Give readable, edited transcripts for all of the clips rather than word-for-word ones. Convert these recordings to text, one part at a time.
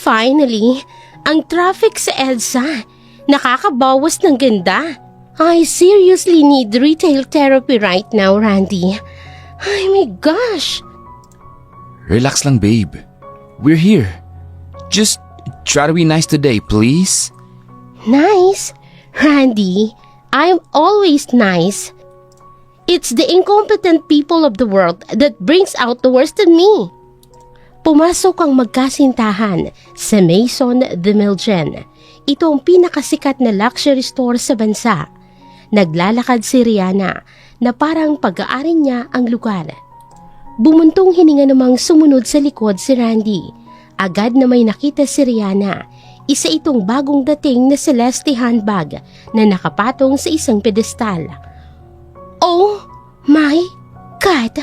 Finally, ang traffic sa EDSA. Nakakabawas ng ganda. I seriously need retail therapy right now, Randy. Ay my gosh. Relax lang, babe. We're here. Just try to be nice today, please. Nice? Randy, I'm always nice. It's the incompetent people of the world that brings out the worst in me. Pumasok ang magkasintahan sa Maison de Milgen. Ito ang pinakasikat na luxury store sa bansa. Naglalakad si Rihanna na parang pag-aari niya ang lugar. Bumuntong hininga namang sumunod sa likod si Randy. Agad na may nakita si Rihanna. Isa itong bagong dating na Celeste handbag na nakapatong sa isang pedestal. Oh my God!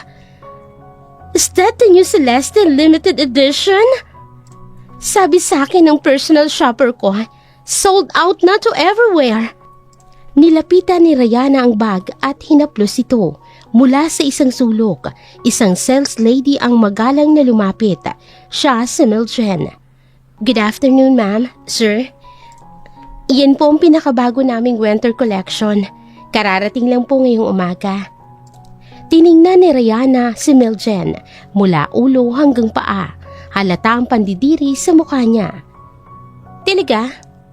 Is that the new Celeste limited edition? Sabi sa akin ng personal shopper ko, sold out na to everywhere. Nilapitan ni Rihanna ang bag at hinaplos ito. Mula sa isang sulok, isang sales lady ang magalang na lumapit. Siya si Milgen. Good afternoon, ma'am, sir. Iyan po ang pinakabago naming winter collection. Kararating lang po ngayong umaga. Tiningnan ni Rihanna si Milgen mula ulo hanggang paa. Halata ang pandidiri sa mukha niya. Talaga?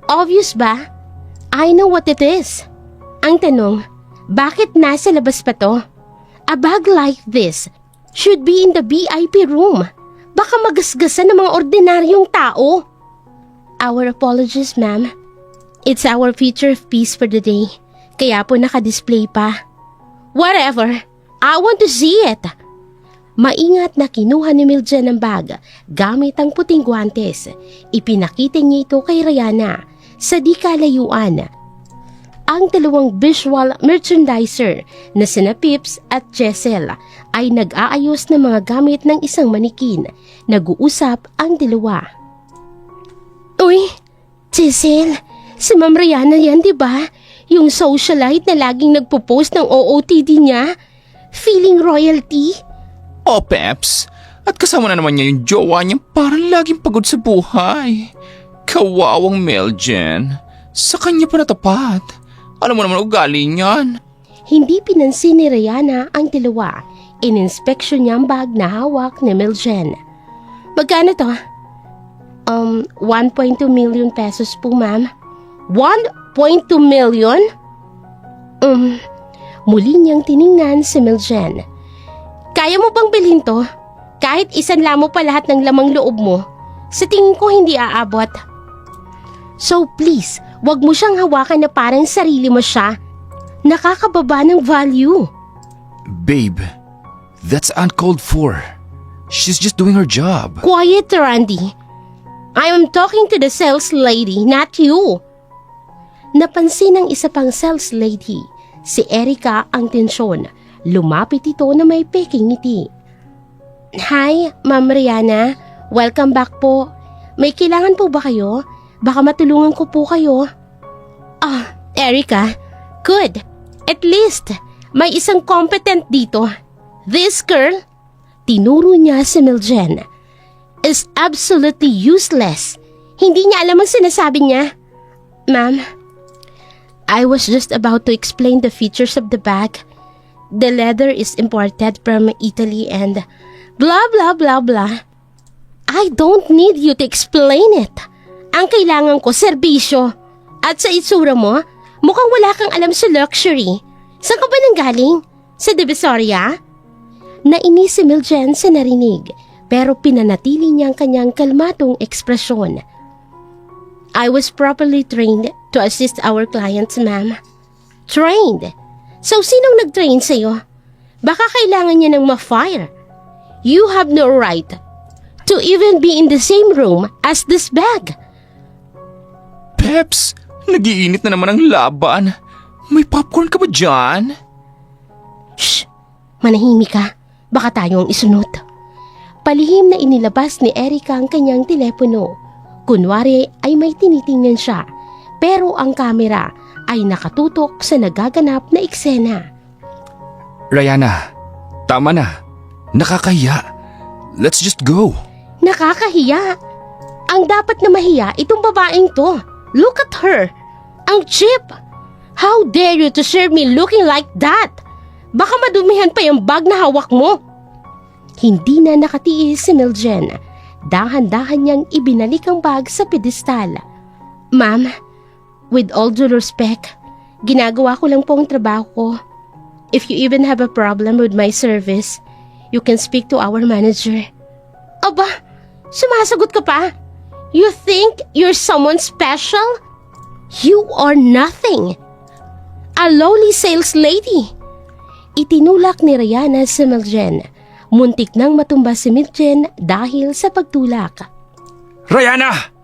Obvious ba? I know what it is. Ang tanong, bakit nasa labas pa to? A bag like this should be in the VIP room. Baka magasgasan ng mga ordinaryong tao. Our apologies, ma'am. It's our feature of piece for the day. Kaya po naka-display pa. Whatever. I want to see it. Maingat na kinuha ni Milgen ang bag gamit ang puting guwantes. Ipinakita niya ito kay Rihanna sa di kalayuan. Ang dalawang visual merchandiser na sina Pips at Jessel ay nag-aayos ng mga gamit ng isang manikin. Nag-uusap ang dalawa. Uy, Jessel, si Ma'am Rihanna yan, di ba? Yung socialite na laging nagpo-post ng OOTD niya? Feeling royalty? Oh, Peps. At kasama na naman niya yung jowa niya parang laging pagod sa buhay. Kawawang Milgen. Sa kanya pa natapat. Alam mo naman ugali niyan. Hindi pinansin ni Rihanna ang dalawa. In-inspection niya ang bag na hawak ni Milgen. Magkano to? 1.2 million pesos po, ma'am. 1.2 million? Muli niyang tiningnan si Milgen. Kaya mo bang bilhin to? Kahit isanla mo pa lahat ng lamang loob mo, sa tingin ko hindi aabot. So please, wag mo siyang hawakan na parang sarili mo siya. Nakakababa ng value. Babe, that's uncalled for. She's just doing her job. Quiet, Randy. I am talking to the sales lady, not you. Napansin ng isa pang sales lady. Si Erica ang tensyon. Lumapit ito na may peking ngiti. Hi, Ma'am Rihanna. Welcome back po. May kailangan po ba kayo? Baka matulungan ko po kayo. Erica. Good. At least, may isang competent dito. This girl, tinuro niya si Milgen, is absolutely useless. Hindi niya alam ang sinasabi niya. Ma'am, I was just about to explain the features of the bag. The leather is imported from Italy and blah blah blah blah. I don't need you to explain it. Ang kailangan ko, serbisyo. At sa itsura mo, mukhang wala kang alam sa luxury. Saan ka ba nanggaling? Sa Divisoria? Nainis si Milgen sa narinig, pero pinanatili niya ang kanyang kalmadong ekspresyon. I was properly trained to assist our clients, ma'am. Trained? So sinong nag-train sa'yo? Baka kailangan niya ng ma-fire. You have no right to even be in the same room as this bag. Peps, nagiinit na naman ang laban. May popcorn ka ba dyan? Shh! Manahimik ka. Baka tayo ang isunod. Palihim na inilabas ni Erica ang kanyang telepono. Kunwari ay may tinitingnan siya, pero ang kamera ay nakatutok sa nagaganap na eksena. Rihanna, tama na. Nakakahiya. Let's just go. Nakakahiya. Ang dapat na mahiya itong babaeng to. Look at her. Ang cheap. How dare you to serve me looking like that? Baka madumihan pa yung bag na hawak mo. Hindi na nakatiis si Miljen. Dahan-dahan niyang ibinalik ang bag sa pedestal. Ma'am, with all due respect, ginagawa ko lang po ang trabaho ko. If you even have a problem with my service, you can speak to our manager. Aba, sumasagot ka pa? You think you're someone special? You are nothing. A lowly sales lady. Itinulak ni Rayana si Miljen. Muntik nang matumba si Miljen dahil sa pagtulak. Rayana!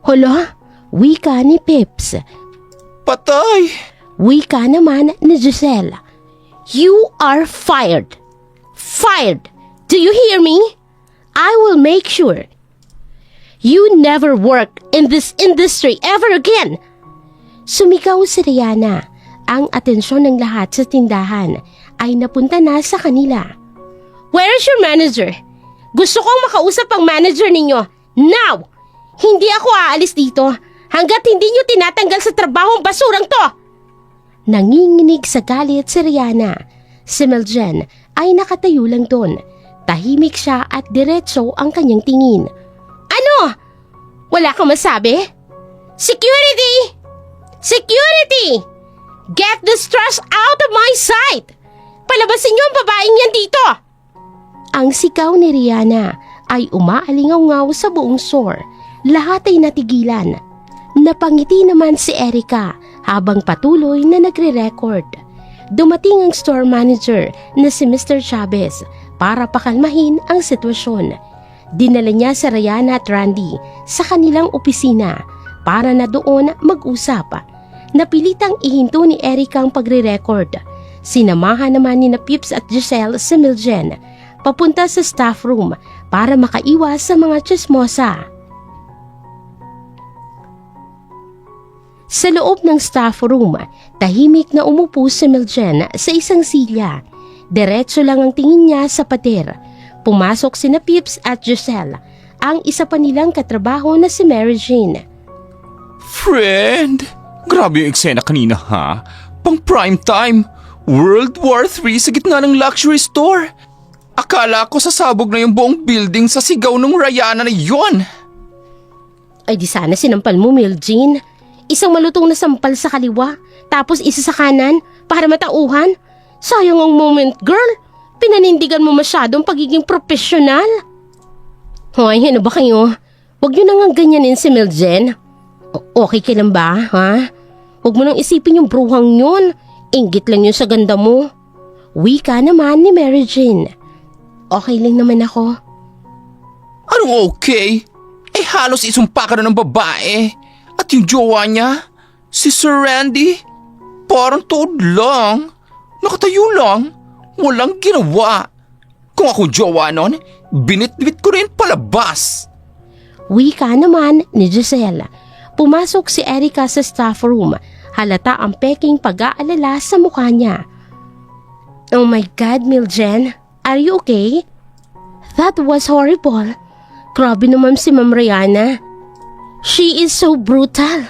Hala, wika ni Pips. Patay! Wika naman ni Giselle. You are fired. Fired. Do you hear me? I will make sure you never work in this industry ever again. Sumigaw si Rayana. Ang atensyon ng lahat sa tindahan ay napunta na sa kanila. Where is your manager? Gusto kong makausap ang manager ninyo. Now! Hindi ako aalis dito hanggat hindi nyo tinatanggal sa trabahong basurang to! Nanginginig sa galit si Rayana. Si Miljen ay nakatayo lang doon. Tahimik siya at diretso ang kanyang tingin. Ano? Wala kang masabi? Security! Security! Get this trash out of my sight! Palabasin niyo ang babaeng yan dito! Ang sigaw ni Rihanna ay umaalingaw-ngaw sa buong store. Lahat ay natigilan. Napangiti naman si Erica habang patuloy na nagre-record. Dumating ang store manager na si Mr. Chavez para pakalmahin ang sitwasyon. Dinala niya si Rayana at Randy sa kanilang opisina para na doon mag-usap. Napilitang ihinto ni Erica ang pagre-record. Sinamahan naman ni na Pips at Giselle si Miljen papunta sa staff room para makaiwas sa mga chismosa. Sa loob ng staff room, tahimik na umupo si Miljen sa isang silya. Diretso lang ang tingin niya sa pader. Pumasok si na Pips at Giselle, ang isa pa nilang katrabaho na si Mary Jane. Friend, grabe yung eksena kanina ha. Pang prime time, World War III sa gitna ng luxury store. Akala ko sasabog na yung buong building sa sigaw ng Rayana na yon. Ay di sana sinampal mo, Miljen. Isang malutong na sampal sa kaliwa, tapos isa sa kanan para matauhan. Sayang ang moment, girl. Pinanindigan mo masyadong pagiging profesional. Hoy, ano ba kayo? Huwag niyo nang ganyanin si Miljen. Okay ka lang ba, ha? Huwag mo nang isipin yung bruhang yun. Inggit lang yun sa ganda mo. Wika naman ni Mary Jane. Okay lang naman ako. Anong okay? Eh halos isumpa ka na ng babae. At yung jowa niya, si Sir Randy, parang tuod lang. Nakatayo lang. Walang ginawa. Kung ako jowa nun, binitbit ko rin palabas. Wika naman ni Giselle. Pumasok si Erica sa staff room. Halata ang peking pag-aalala sa mukha niya. Oh my God, Miljen. Are you okay? That was horrible. Grabe naman si Ma'am Rayana. She is so brutal.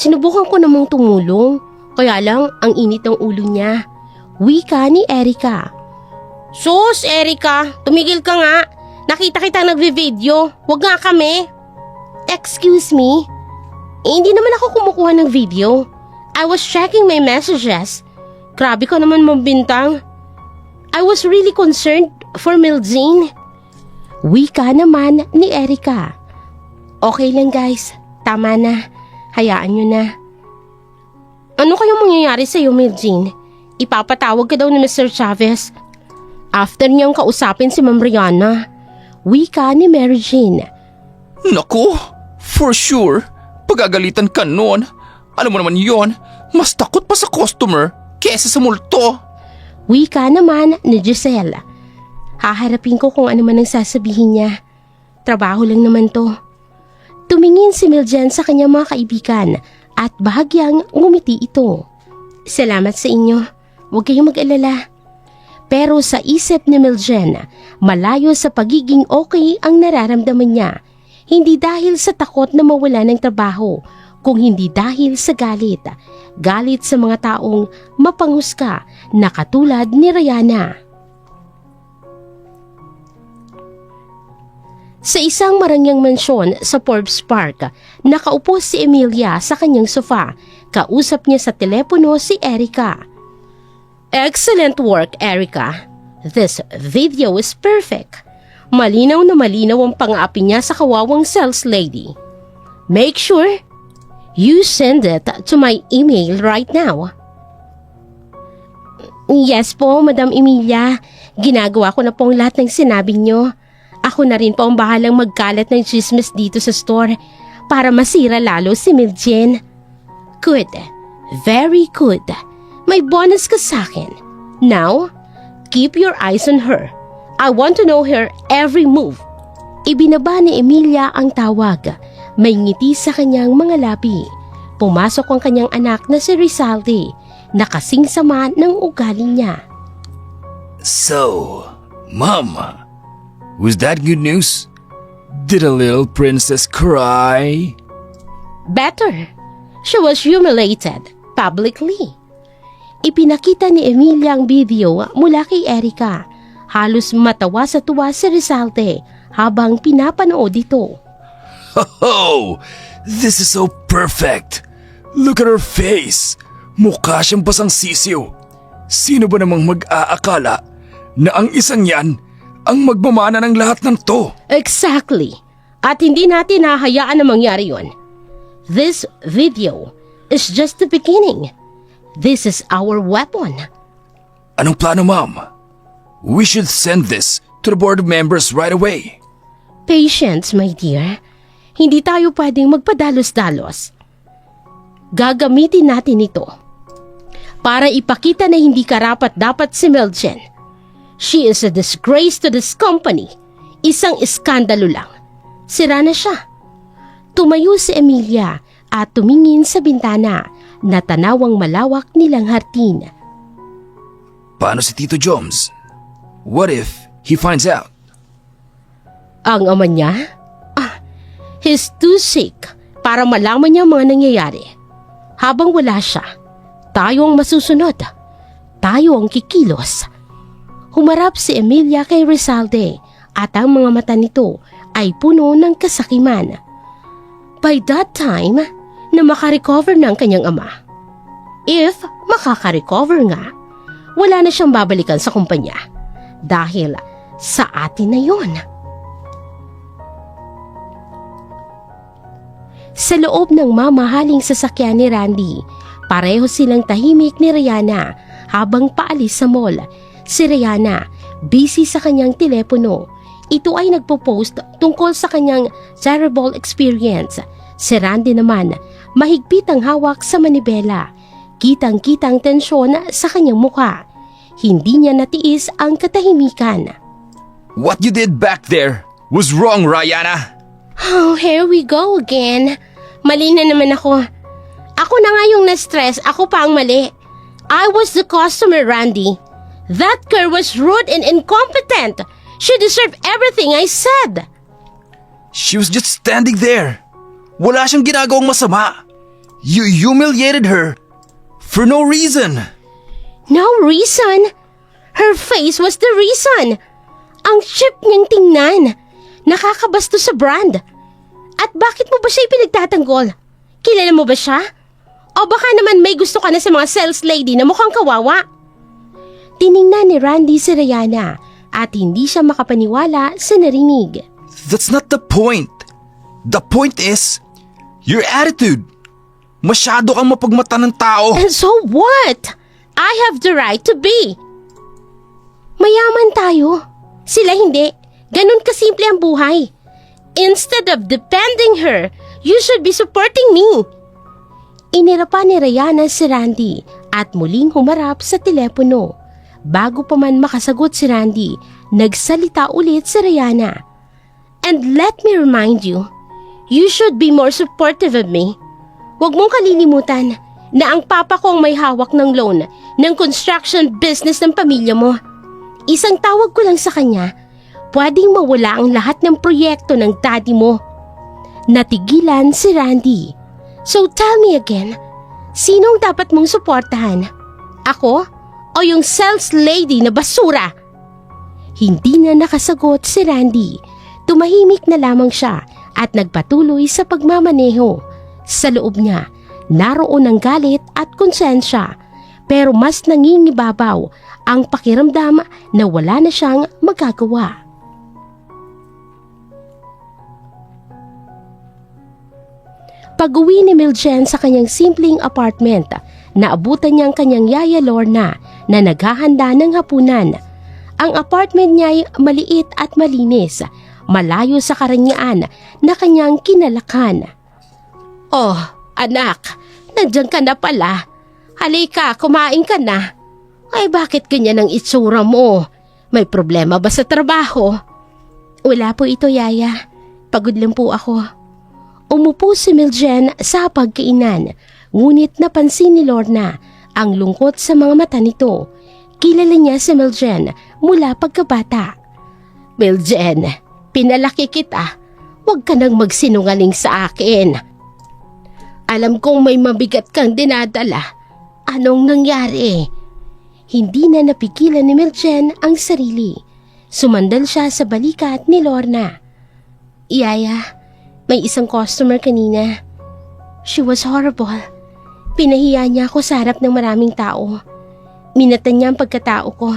Sinubukan ko namang tumulong. Kaya lang ang init ng ulo niya. Wika ni Erica. Sus, Erica, tumigil ka nga. Nakita kita nagve-video. Huwag nga kami. Excuse me? Hindi naman ako kumukuha ng video. I was checking my messages. Grabe ka naman mabintang. I was really concerned for Miljen. Wika naman ni Erica. Okay lang guys, tama na. Hayaan nyo na. Ano kayang mangyayari sa'yo, Miljen? Ipapatawag ka daw ni Mr. Chavez after niyang kausapin si Ma'am Rayana. Wika ni Mary Jane. Naku, for sure. Pagagalitan ka nun. Alam mo naman yon, mas takot pa sa customer kesa sa multo. Wika naman ni Giselle. Haharapin ko kung ano man ang sasabihin niya. Trabaho lang naman to. Tumingin si Miljen sa kanyang mga kaibigan at bahagyang ngumiti ito. Salamat sa inyo. Huwag kayong mag-alala. Pero sa isip ni Miljen, malayo sa pagiging okay ang nararamdaman niya. Hindi dahil sa takot na mawala ng trabaho, kung hindi dahil sa galit. Galit sa mga taong mapanghusga na katulad ni Rayana. Sa isang marangyang mansyon sa Forbes Park, nakaupo si Emilia sa kanyang sofa. Kausap niya sa telepono si Erica. Excellent work, Erica. This video is perfect. Malinaw na malinaw ang pang-aapi niya sa kawawang sales lady. Make sure you send it to my email right now. Yes po, Madam Emilia. Ginagawa ko na po ang lahat ng sinabi niyo. Ako na rin po ang bahalang magkalat ng chismis dito sa store para masira lalo si Miljen. Good. Very good. May bonus ka sa akin. Now, keep your eyes on her. I want to know her every move. Ibinaba ni Emilia ang tawag. May ngiti sa kanyang mga labi. Pumasok ang kanyang anak na si Rizalde, na kasing sama ng ugali niya. So, Mom, was that good news? Did a little princess cry? Better. She was humiliated publicly. Ipinakita ni Emilia ang video mula kay Erica. Halos matawa sa tuwa si Rizalde habang pinapanood ito. Oh, this is so perfect. Look at her face. Mukha siyang basang sisiw. Sino ba namang mag-aakala na ang isang yan ang magmamana ng lahat ng to? Exactly. At hindi natin hahayaan na mangyari yon. This video is just the beginning. This is our weapon. Anong plano, Mom? We should send this to the board members right away. Patience, my dear. Hindi tayo pwedeng magpadalos-dalos. Gagamitin natin ito para ipakita na hindi karapat-dapat si Miljen. She is a disgrace to this company. Isang iskandalo lang. Sira na siya. Tumayo si Emilia at tumingin sa bintana na tanawang malawak nilang hardin. Paano si Tito Joms? What if he finds out? Ang ama niya? He's too sick para malaman niya ang mga nangyayari. Habang wala siya, tayo ang masusunod. Tayo ang kikilos. Humarap si Emilia kay Rizalde at ang mga mata nito ay puno ng kasakiman. By that time, na makarecover ng kanyang ama. If makakarecover nga, wala na siyang babalikan sa kumpanya. Dahil sa atin na yon. Sa loob ng mamahaling sasakyan ni Randy, pareho silang tahimik ni Rayana habang paalis sa mall. Si Rayana, busy sa kanyang telepono. Ito ay nagpo-post tungkol sa kanyang terrible experience. Si Randy naman, mahigpit ang hawak sa manibela. Kitang-kitang tensyon sa kanyang mukha. Hindi niya natiis ang katahimikan. What you did back there was wrong, Rayana. Oh, here we go again. Mali na naman ako. Ako na nga yung na-stress, ako pa ang mali. I was the customer, Randy. That girl was rude and incompetent. She deserved everything I said. She was just standing there. Wala siyang ginagawang masama. You humiliated her for no reason. No reason? Her face was the reason. Ang cheap niyang tingnan. Nakakabasto sa brand. At bakit mo ba siya ipinagtatanggol? Kilala mo ba siya? O baka naman may gusto ka na sa mga sales lady na mukhang kawawa? Tiningnan ni Randy si Rayana at hindi siya makapaniwala sa narinig. That's not the point. The point is your attitude. Masyado kang mapagmata ng tao. And so what? I have the right to be. Mayaman tayo. Sila hindi. Ganun kasimple ang buhay. Instead of defending her, you should be supporting me. Inirapan ni Rayana si Randy at muling humarap sa telepono. Bago pa man makasagot si Randy, nagsalita ulit si Rayana. And let me remind you, you should be more supportive of me. Huwag mong kalilimutan na ang papa ko ang may hawak ng loan ng construction business ng pamilya mo. Isang tawag ko lang sa kanya, pwedeng mawala ang lahat ng proyekto ng daddy mo. Natigilan si Randy. So tell me again, sinong dapat mong suportahan? Ako o yung sales lady na basura? Hindi na nakasagot si Randy. Tumahimik na lamang siya at nagpatuloy sa pagmamaneho. Sa loob niya, naroon ang galit at konsensya, pero mas nangingibabaw ang pakiramdam na wala na siyang magagawa. Pag-uwi ni Miljen sa kanyang simpleng apartment, naabutan niya ang kanyang yaya Lorna na naghahanda ng hapunan. Ang apartment niya ay maliit at malinis, malayo sa karanyaan na kanyang kinalakan. "Oh, anak, nandiyan ka na pala. Halika, kumain ka na." "Ay, bakit ganyan ang itsura mo? May problema ba sa trabaho?" "Wala po ito, yaya. Pagod lang po ako." Umupo si Miljen sa pagkainan, ngunit napansin ni Lorna ang lungkot sa mga mata nito. Kilala niya si Miljen mula pagkabata. "Miljen, pinalaki kita. Huwag ka nang magsinungaling sa akin. Alam kong may mabigat kang dinadala. Anong nangyari?" Hindi na napigilan ni Miljen ang sarili. Sumandal siya sa balikat ni Lorna. "Yaya, may isang customer kanina. She was horrible. Pinahiya niya ako sa harap ng maraming tao. Minatan niya ang pagkatao ko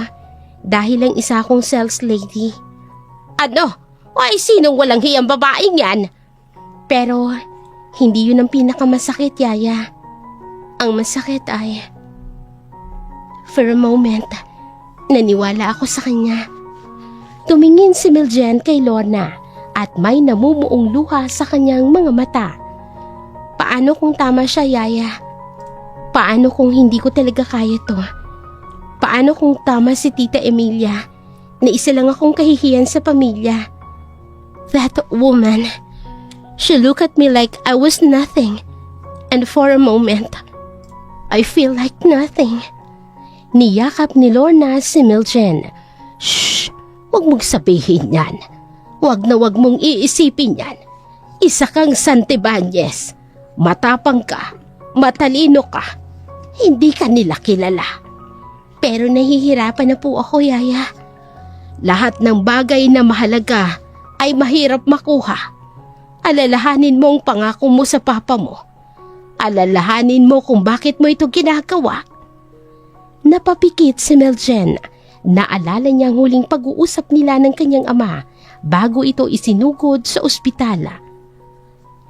dahil lang isa akong sales lady." "Ano? Ay, sinong walang hiyang babaeng yan?" "Pero hindi yun ang pinakamasakit, yaya. Ang masakit ay, for a moment, naniwala ako sa kanya." Tumingin si Miljen kay Lorna at may namumuong luha sa kanyang mga mata. "Paano kung tama siya, yaya? Paano kung hindi ko talaga kaya to? Paano kung tama si Tita Emilia na isa lang akong kahihiyan sa pamilya? That woman, she looked at me like I was nothing, and for a moment, I feel like nothing." Niyakap ni Lorna si Miljen. "Shh! Huwag mong sabihin yan. Huwag na huwag mong iisipin yan. Isa kang Santibanyes. Matapang ka, matalino ka. Hindi ka nila kilala. Pero nahihirapan na po ako, yaya. Lahat ng bagay na mahalaga ay mahirap makuha. Alalahanin mo ang pangako mo sa papa mo. Alalahanin mo kung bakit mo ito ginagawa." Napapikit si Miljen. Naalala niya ang huling pag-uusap nila ng kanyang ama bago ito isinugod sa ospital.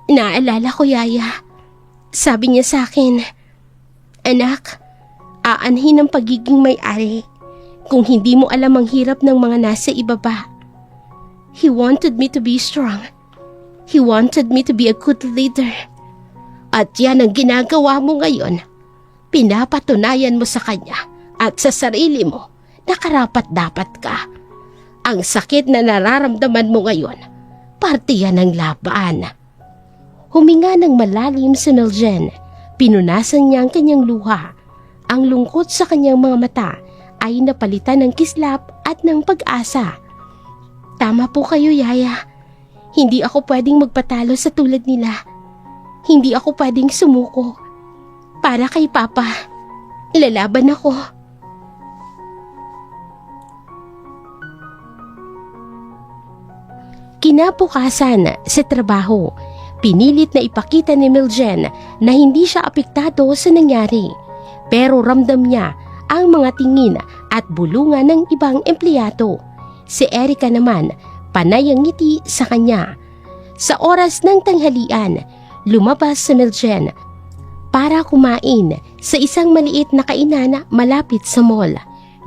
"Naalala ko, yaya. Sabi niya sa akin, 'Anak, aanhin ang pagiging may-ari kung hindi mo alam ang hirap ng mga nasa ibaba.' He wanted me to be strong. He wanted me to be a good leader. At yan ang ginagawa mo ngayon. Pinapatunayan mo sa kanya at sa sarili mo na karapat-dapat ka. Ang sakit na nararamdaman mo ngayon, parte yan ng laban." Huminga ng malalim si Miljen. Pinunasan niya ang kanyang luha. Ang lungkot sa kanyang mga mata ay napalitan ng kislap at ng pag-asa. "Tama po kayo, yaya. Hindi ako pwedeng magpatalo sa tulad nila. Hindi ako pwedeng sumuko. Para kay papa, lalaban ako." Kinabukasan sa trabaho, pinilit na ipakita ni Miljen na hindi siya apektado sa nangyari. Pero ramdam niya ang mga tingin at bulungan ng ibang empleyado. Si Erica naman, panay ang ngiti sa kanya. Sa oras ng tanghalian, lumabas si Miljen para kumain sa isang maliit na kainan malapit sa mall.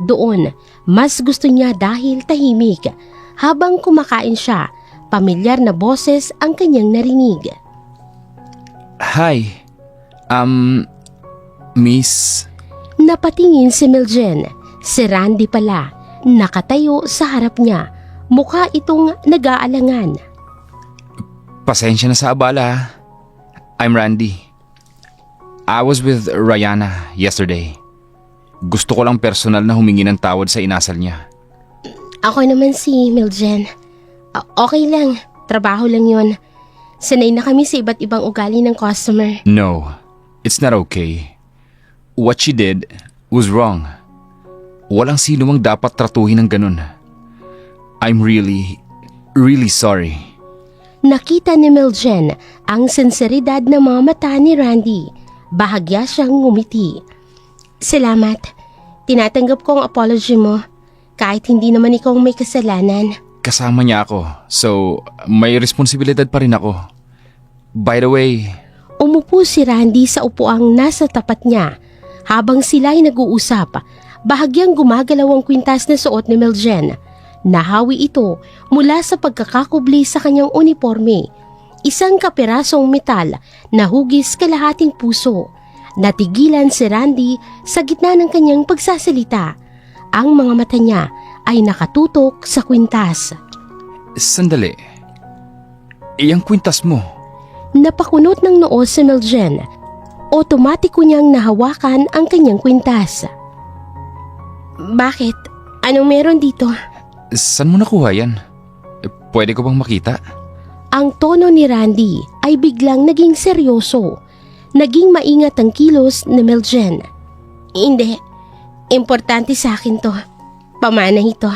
Doon, mas gusto niya dahil tahimik. Habang kumakain siya, pamilyar na boses ang kanyang narinig. "Hi, Miss..." Napatingin si Miljen. Si Randy pala, nakatayo sa harap niya. Mukha itong nag-aalangan. "Pasensya na sa abala. I'm Randy. I was with Rayana yesterday. Gusto ko lang personal na humingi ng tawad sa inasal niya." Ako naman si Miljen. Okay lang, trabaho lang yun. Sanay na kami sa iba't ibang ugali ng customer. No, it's not okay. What she did was wrong. Walang sino mang dapat tratuhin ng ganun. I'm really, really sorry. Nakita ni Miljen ang sinseridad ng mga mata ni Randy. Bahagya siyang ngumiti. Salamat. Tinatanggap ko ang apology mo. Kahit hindi naman ikaw may kasalanan. Kasama niya ako, so may responsibilidad pa rin ako. By the way, Umupo si Randy sa upuang nasa tapat niya. Habang sila'y nag-uusap, bahagyang gumagalaw ang kwintas na suot ni Miljen. Nahawi ito mula sa pagkakakubli sa kanyang uniforme. Isang kapirasong metal na hugis kalahating puso. Natigilan si Randy sa gitna ng kanyang pagsasalita. Ang mga mata niya ay nakatutok sa kwintas. sandali. Iyang kwintas mo. Napakunot ng noo si Miljen. Otomatiko niyang nahawakan ang kanyang kwintas. Bakit? Anong meron dito? Saan mo nakuha yan? Pwede ko bang makita? Ang tono ni Randy ay biglang naging seryoso. Naging maingat ang kilos ni Miljen. Hindi. Importante sa akin to. Pamana ito.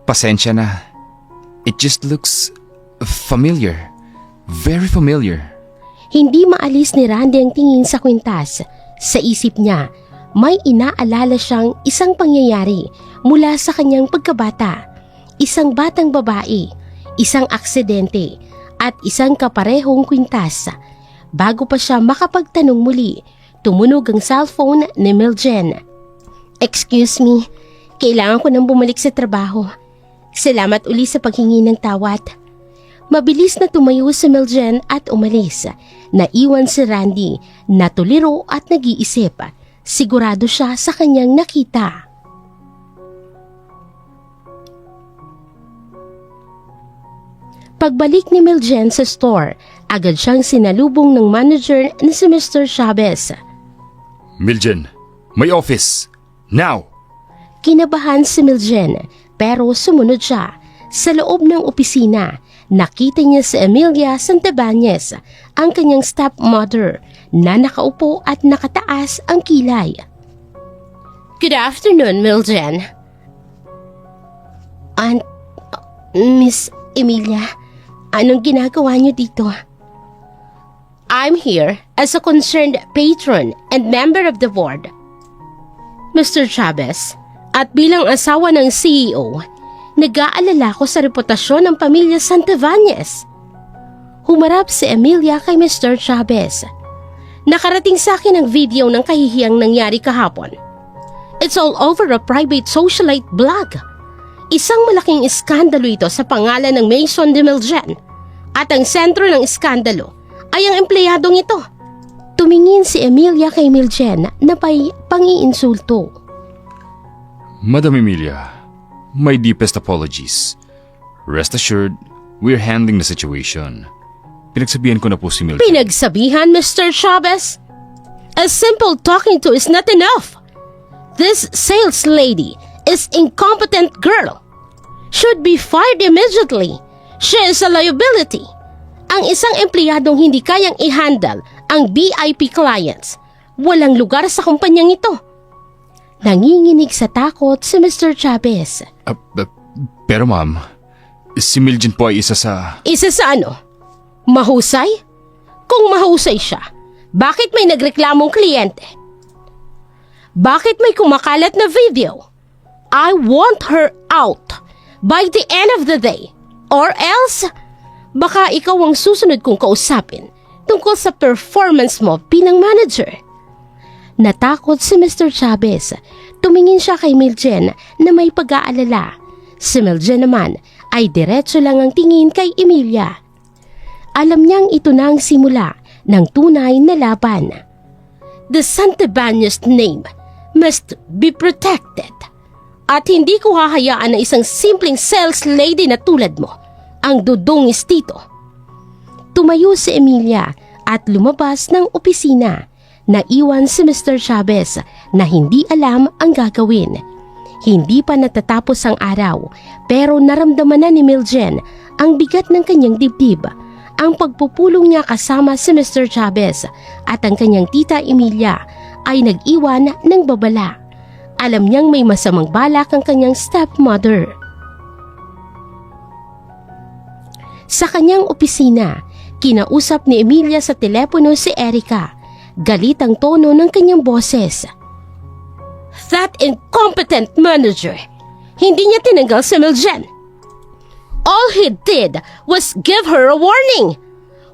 Pasensya na. It just looks familiar. Very familiar. Hindi maalis ni Randy ang tingin sa kwintas. Sa isip niya, may inaalala siyang isang pangyayari mula sa kanyang pagkabata. Isang batang babae, isang aksidente, at isang kaparehong kwintas. Bago pa siya makapagtanong muli, tumunog ang cellphone ni Miljen. Excuse me, kailangan ko nang bumalik sa trabaho. Salamat uli sa paghingi ng tawad. Mabilis na tumayo si Miljen at umalis. Naiwan si Randy, natuliro at nag-iisip. Sigurado siya sa kanyang nakita. Pagbalik ni Miljen sa store, agad siyang sinalubong ng manager na si Mr. Chavez. Miljen, may office. Now! Kinabahan si Miljen pero sumunod siya. Sa loob ng opisina, nakita niya si Emilia Santibanez, ang kanyang stepmother, na nakaupo at nakataas ang kilay. Good afternoon, Miljen. Aunt, Miss Emilia, anong ginagawa niyo dito? I'm here as a concerned patron and member of the board, Mr. Chavez, at bilang asawa ng CEO, nag-aalala ko sa reputasyon ng pamilya Santibanez. Humarap si Emilia kay Mr. Chavez. Nakarating sa akin ang video ng kahihiyang nangyari kahapon. It's all over a private socialite blog. Isang malaking iskandalo ito sa pangalan ng Mason de Miljen. At ang sentro ng iskandalo ay ang empleyadong ito. Tumingin si Emilia kay Miljen na may pangiinsulto. Madam Emilia, my deepest apologies. Rest assured, we're handling the situation. Pinagsabihan ko na po si Miljen. Pinagsabihan, Mr. Chavez? A simple talking to is not enough. This sales lady is incompetent girl. Should be fired immediately. She is a liability. Ang isang empleyadong hindi kayang i-handle ang VIP clients, walang lugar sa kumpanyang ito. Nanginginig sa takot si Mr. Chavez. Pero ma'am, si Miljen po ay isa sa... Isa sa ano? Mahusay? Kung mahusay siya, bakit may nagreklamong kliyente? Bakit may kumakalat na video? I want her out by the end of the day. Or else, baka ikaw ang susunod kong kausapin tungkol sa performance mo bilang manager. Natakot si Mr. Chavez. Tumingin siya kay Miljen na may pag-aalala. Si Miljen naman ay diretso lang ang tingin kay Emilia. Alam niyang ito na ang simula ng tunay na laban. The Santibanez name must be protected. At hindi ko hahayaan na isang simpleng sales lady na tulad mo ang dudungis dito. Tumayo si Emilia at lumabas ng opisina. Naiwan si Mr. Chavez na hindi alam ang gagawin. Hindi pa natatapos ang araw pero naramdaman na ni Miljen ang bigat ng kanyang dibdib ang pagpupulong niya kasama si Mr. Chavez at ang kanyang tita Emilia ay nag-iwan ng babala. Alam niyang may masamang balak ang kanyang stepmother. Sa kanyang opisina, kinausap ni Emilia sa telepono si Erica. Galit ang tono ng kanyang boses. That incompetent manager! Hindi niya tinanggal si Miljen. All he did was give her a warning.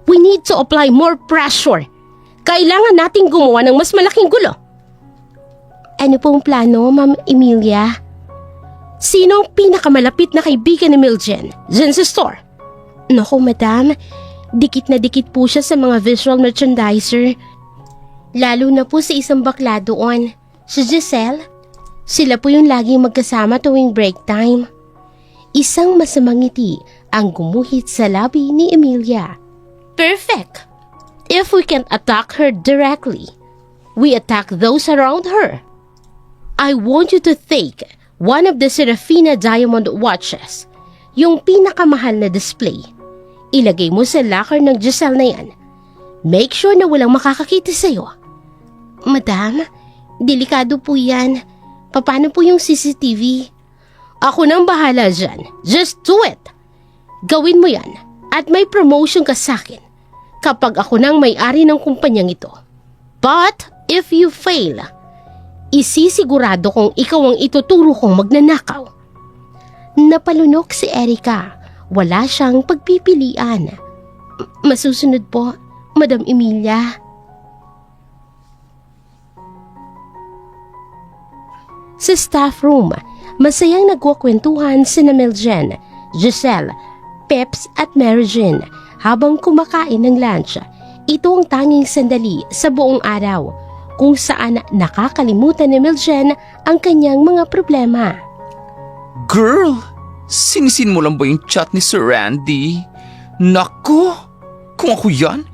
We need to apply more pressure. Kailangan nating gumawa ng mas malaking gulo. Ano pong plano, Ma'am Emilia? Sino ang pinakamalapit na kaibigan ni Miljen dyan sa store? Naku, madam, dikit na dikit po siya sa mga visual merchandiser. Lalo na po sa isang bakla doon, si Giselle. Sila po yung laging magkasama tuwing break time. Isang masamang ngiti ang gumuhit sa labi ni Emilia. Perfect! If we can't attack her directly, we attack those around her. I want you to take one of the Serafina diamond watches, yung pinakamahal na display. Ilagay mo sa locker ng Giselle na yan. Make sure na walang makakakita sa'yo. Madam, delikado po yan. Paano po yung CCTV? Ako nang bahala dyan. Just do it. Gawin mo yan at may promotion ka sa'kin kapag ako nang may-ari ng kumpanyang ito. But if you fail, isisigurado kong ikaw ang ituturo kong magnanakaw. Napalunok si Erica. Wala siyang pagpipilian. Masusunod po, Madam Emilia. Sa staff room, masayang nagkukwentuhan sina Miljen, Giselle, Peps at Mary Jean habang kumakain ng lunch. Ito ang tanging sandali sa buong araw kung saan nakakalimutan ni Miljen ang kanyang mga problema. Girl, sinisin mo lang ba yung chat ni Sir Randy? Nako, kung ako yan,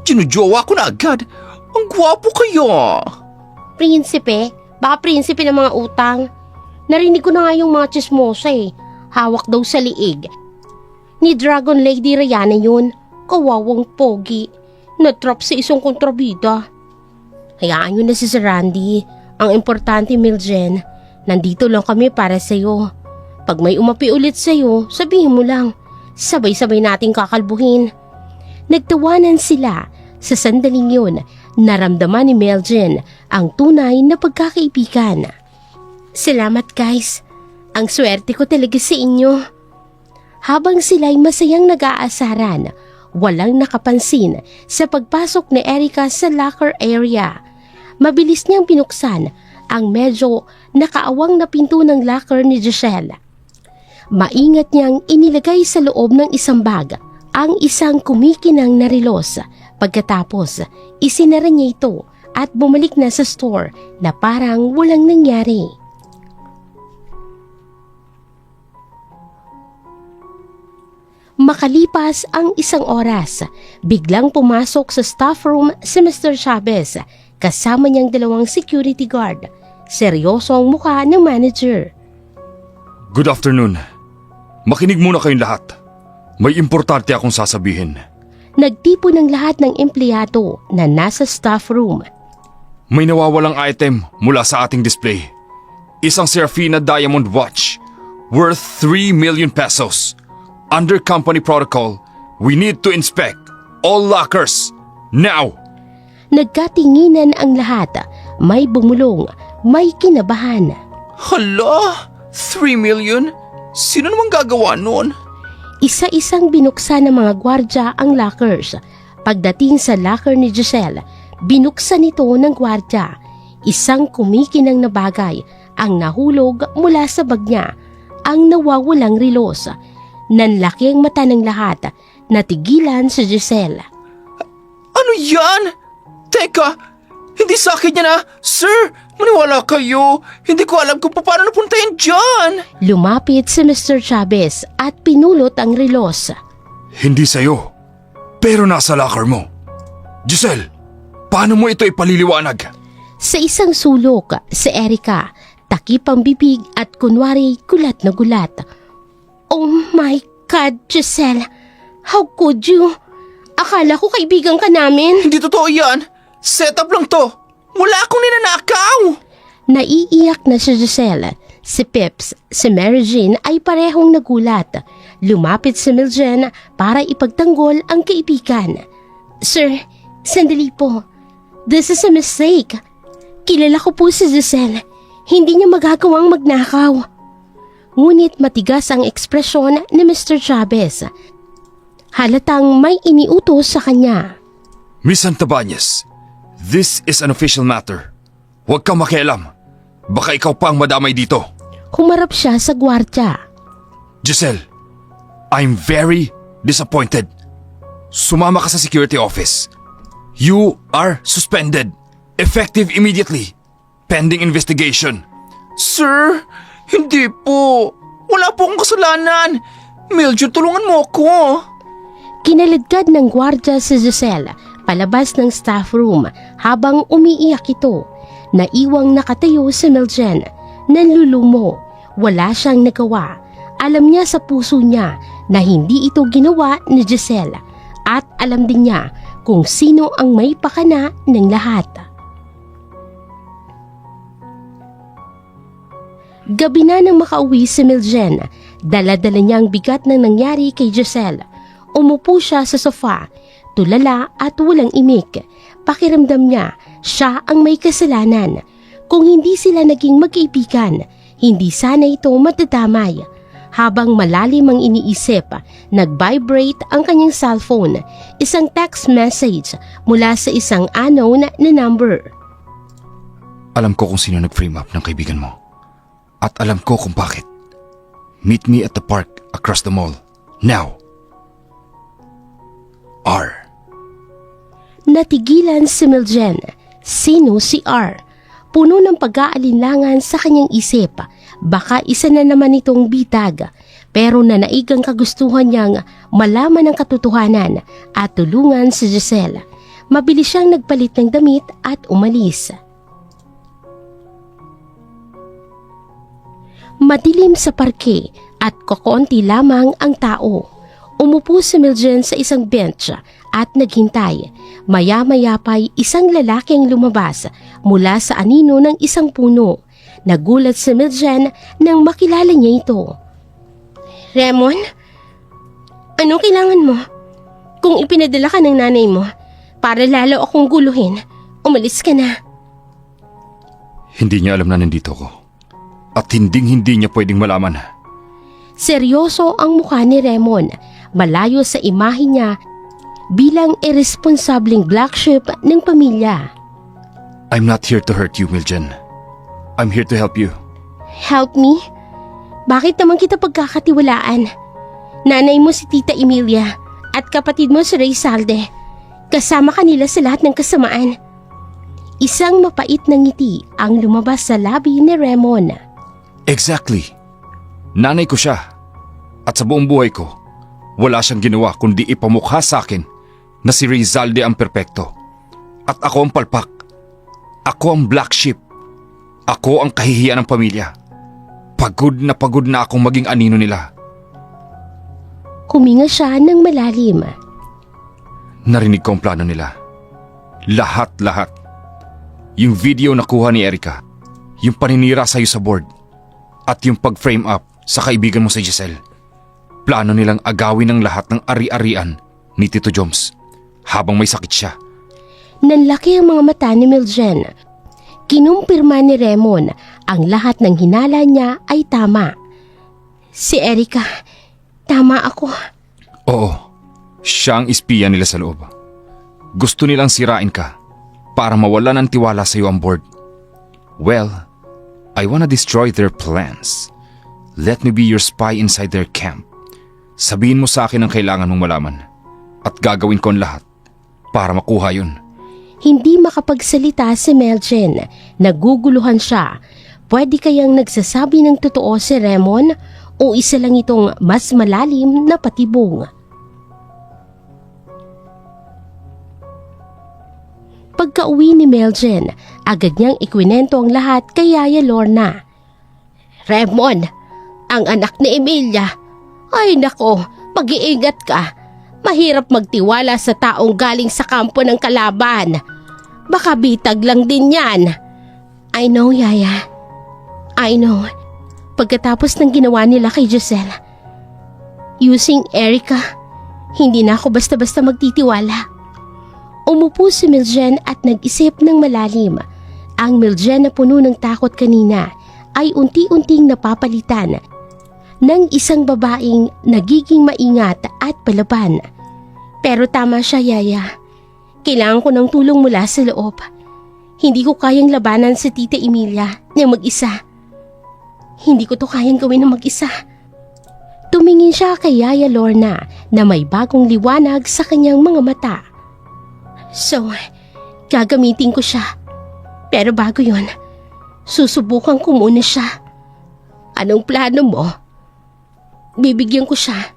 ginujowa ko na agad. Ang gwapo kayo. Prinsipe, baka prinsipe ng mga utang. Narinig ko na nga yung mga chismosa eh. Hawak daw sa liig. Ni Dragon Lady Rayana yun. Kawawang pogi. Na-trap sa isang kontrabida. Hayaan nyo na si Sir Randy. Ang importante, Miljen, nandito lang kami para sa'yo. Pag may umapi ulit sa'yo, sabihin mo lang. Sabay-sabay nating kakalbuhin. Nagtawanan sila. Sa sandaling yun, naramdaman ni Miljen ang tunay na pagkakaibigan. Salamat guys. Ang swerte ko talaga sa inyo. Habang sila'y masayang nag-aasaran, walang nakapansin sa pagpasok ni Erica sa locker area. Mabilis niyang binuksan ang medyo nakaawang na pinto ng locker ni Giselle. Maingat niyang inilagay sa loob ng isang bag ang isang kumikinang na relos. Pagkatapos, isinara niya ito at bumalik na sa store na parang walang nangyari. Makalipas ang isang oras, biglang pumasok sa staff room si Mr. Chavez kasama niyang dalawang security guard. Seryoso ang mukha ng manager. Good afternoon. Makinig muna kayong lahat. May importante akong sasabihin. Nagtipo ng lahat ng empleyado na nasa staff room. May nawawalang item mula sa ating display. Isang Serafina diamond watch worth 3 million pesos. Under company protocol, we need to inspect all lockers now. Nagkatinginan ang lahat. May bumulong, may kinabahan. Hala, 3 million? Sino naman gagawa nun? Isa-isang binuksan ng mga gwardya ang lockers. Pagdating sa locker ni Giselle, binuksan ito ng gwardya. Isang kumikinang na bagay ang nahulog mula sa bag niya. Ang nawawalang relos. Nanlaki ang mata ng lahat. Natigilan si Giselle. Ano yan? Teka, hindi sa akin yan ah. Sir, maniwala kayo. Hindi ko alam kung paano napunta yan dyan. Lumapit si Mr. Chavez at pinulot ang relos. Hindi sa'yo, pero nasa locker mo. Giselle, paano mo ito ipaliliwanag? Sa isang sulok, si Erica, takip ang bibig at kunwari gulat na gulat. Oh my God, Giselle! How could you? Akala ko kaibigan ka namin. Hindi totoo yan. Setup lang to. Wala akong ninanakaw. Naiiyak na si Giselle. Si Pips, si Mary Jane ay parehong nagulat. Lumapit si Miljen para ipagtanggol ang kaibigan. Sir, sandali po. This is a mistake. Kilala ko po si Giselle. Hindi niya magagawang magnakaw. Ngunit matigas ang ekspresyon ni Mr. Chavez. Halatang may iniutos sa kanya. Miss Antabañez, this is an official matter. Huwag kang makialam. Baka ikaw pa ang madamay dito. Humarap siya sa gwardya. Giselle, I'm very disappointed. Sumama ka sa security office. You are suspended. Effective immediately. Pending investigation. Sir, hindi po. Wala po akong kasalanan. Mildred, tulungan mo ako. Kinaladkad ng gwardya si Giselle palabas ng staff room habang umiiyak ito. Naiwang nakatayo si Miljen. Nanlulumo. Wala siyang nagawa. Alam niya sa puso niya na hindi ito ginawa ni Giselle. At alam din niya kung sino ang may pakana ng lahat. Gabi na nang makauwi si Miljen. Dala-dala niya ang bigat ng nangyari kay Giselle. Umupo siya sa sofa, tulala at walang imik. Pakiramdam niya, siya ang may kasalanan. Kung hindi sila naging magkaibigan, hindi sana ito matadamay. Habang malalim ang iniisip, nag-vibrate ang kanyang cellphone. Isang text message mula sa isang unknown na number. Alam ko kung sino nag-frame up ng kaibigan mo. At alam ko kung bakit. Meet me at the park across the mall. Now. R. Natigilan si Miljen. Sino si R? Puno ng pag-aalinlangan sa kanyang isip. Baka isa na naman itong bitag. Pero nanaig ang kagustuhan niyang malaman ang katotohanan at tulungan si Giselle. Mabilis siyang nagpalit ng damit at umalis. Madilim sa parke at kokonti lamang ang tao. Umupo si Miljen sa isang bench at naghintay. Maya-maya pa'y isang lalaki ang lumabas mula sa anino ng isang puno. Nagulat si Miljen nang makilala niya ito. Raymond? Anong kailangan mo? Kung ipinadala ka ng nanay mo para lalo akong guluhin, umalis ka na. Hindi niya alam na nandito ko. At hindi niya pwedeng malaman. Seryoso ang mukha ni Raymond, malayo sa imahe niya bilang irresponsableng black sheep ng pamilya. I'm not here to hurt you, Miljen. I'm here to help you. Help me? Bakit naman kita pagkakatiwalaan? Nanay mo si Tita Emilia at kapatid mo si Rizalde. Kasama kanila sa lahat ng kasamaan. Isang mapait na ngiti ang lumabas sa labi ni Raymond. Exactly. Nanay ko siya. At sa buong buhay ko, wala siyang ginawa kundi ipamukha sa akin na si Rizalde ang perpekto. At ako ang palpak. Ako ang black sheep. Ako ang kahihiyan ng pamilya. Pagod na akong maging anino nila. Huminga siya ng malalim. Narinig ko ang plano nila. Lahat. Yung video na kuha ni Erica, yung paninira sa'yo sa board, at yung pag-frame up sa kaibigan mo si Giselle. Plano nilang agawin ang lahat ng ari-arian ni Tito Joms habang may sakit siya. Nanlaki ang mga mata ni Miljen. Kinumpirma ni Raymond ang lahat ng hinala niya ay tama. Si Erica, tama ako. Oo, siya ang espiya nila sa loob. Gusto nilang sirain ka para mawalan ng tiwala sa iyo ang board. Well, I wanna destroy their plans. Let me be your spy inside their camp. Sabihin mo sa akin ang kailangan mong malaman at gagawin ko ang lahat para makuha yun. Hindi makapagsalita si Miljen. Naguguluhan siya. Pwede kayang nagsasabi ng totoo si Raymond o isa lang itong mas malalim na patibong? Pagka-uwi ni Miljen, agad niyang ikwinento ang lahat kay Yaya Lorna. Raymond, ang anak ni Emilia. Ay nako, mag-iingat ka. Mahirap magtiwala sa taong galing sa kampo ng kalaban. Baka bitag lang din yan. I know, Yaya. I know. Pagkatapos ng ginawa nila kay Giselle, using Erica, hindi na ako basta-basta magtitiwala. Umupo si Miljen at nag-isip ng malalim. Ang Miljen na puno ng takot kanina ay unti-unting napapalitan ng isang babaeng nagiging maingat at palaban. Pero tama siya, Yaya. Kailangan ko ng tulong mula sa loob. Hindi ko kayang labanan si Tita Emilia na mag-isa. Hindi ko to kayang gawin ng mag-isa. Tumingin siya kay Yaya Lorna na may bagong liwanag sa kanyang mga mata. So, gagamitin ko siya. Pero bago yon, susubukan ko muna siya. Anong plano mo? Bibigyan ko siya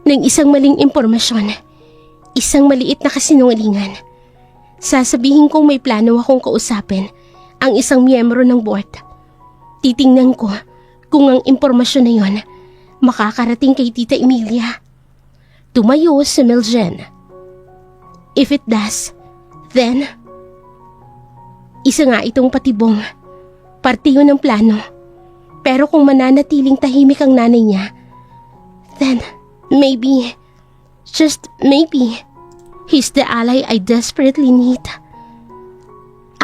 ng isang maling impormasyon. Isang maliit na kasinungalingan. Sasabihin kong may plano akong kausapin ang isang miyembro ng board. Titingnan ko kung ang impormasyon na yon makakarating kay Tita Emilia. Tumayo si Miljen. If it does, then isa nga itong patibong. Parte yun ng plano. Pero kung mananatiling tahimik ang nanay niya, then maybe, just maybe, he's the ally I desperately need.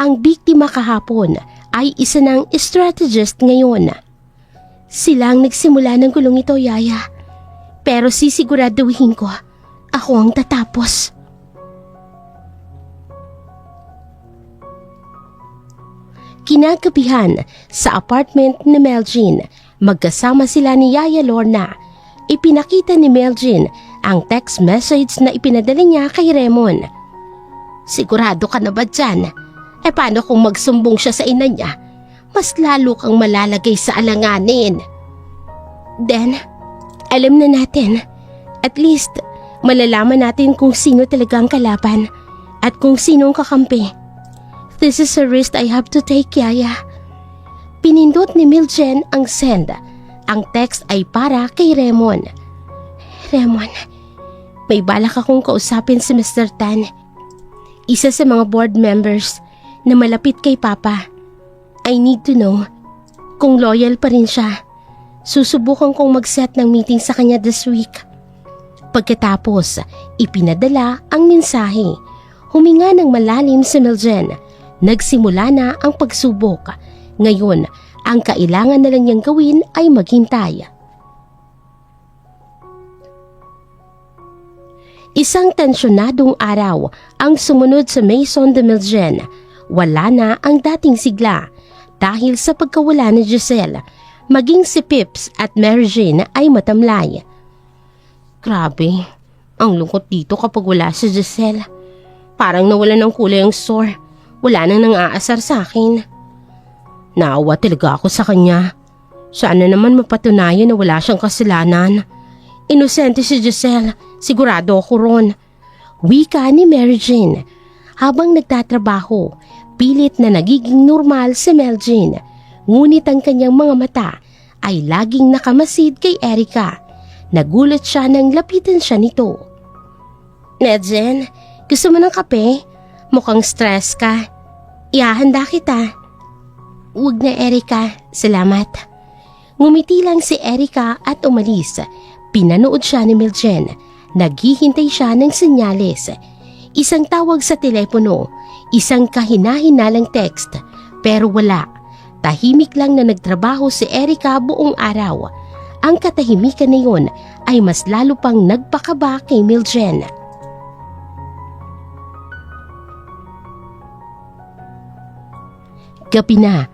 Ang biktima kahapon ay isa ng strategist ngayon. Silang nagsimula ng gulong ito, Yaya. Pero sisiguraduhin ko, ako ang tatapos. Kinagabihan sa apartment ni Meljen, magkasama sila ni Yaya Lorna. Ipinakita ni Meljen ang text message na ipinadala niya kay Raymond. Sigurado ka na ba dyan? Paano kung magsumbong siya sa ina niya? Mas lalo kang malalagay sa alanganin. Then, alam na natin. At least, malalaman natin kung sino talaga ang kalaban at kung sino ang kakampi. This is a risk I have to take, Yaya. Pinindot ni Miljen ang send. Ang text ay para kay Raymond. Raymond, may balak akong kausapin si Mr. Tan. Isa sa mga board members na malapit kay Papa. I need to know kung loyal pa rin siya. Susubukan kong mag-set ng meeting sa kanya this week. Pagkatapos, ipinadala ang mensahe. Huminga ng malalim si Miljen. Nagsimula na ang pagsubok. Ngayon, ang kailangan na lang niyang gawin ay maghintay. Isang tensyonadong araw ang sumunod sa Maison de Miljen. Wala na ang dating sigla dahil sa pagkawala ni Giselle. Maging si Pips at Mary Jane ay matamlay. Grabe, ang lungkot dito kapag wala si Giselle. Parang nawala ng kulay ang store. Wala nang nang-aasar sa akin. Naawa talaga ako sa kanya. Sana naman mapatunayan na wala siyang kasalanan. Inosente si Giselle, sigurado ako ron. Wika ni Mary Jane. Habang nagtatrabaho, pilit na nagiging normal si Meljen. Ngunit ang kanyang mga mata ay laging nakamasid kay Erica. Nagulat siya nang lapitan siya nito. Meljen, gusto mo ng kape? Mukhang stress ka. Ihahanda kita. Huwag na, Erica. Salamat. Ngumiti lang si Erica at umalis. Pinanood siya ni Miljen. Naghihintay siya ng senyales. Isang tawag sa telepono. Isang kahina-hinalang text. Pero wala. Tahimik lang na nagtrabaho si Erica buong araw. Ang katahimikan na yun ay mas lalo pang nagpakaba kay Miljen. Gabi na.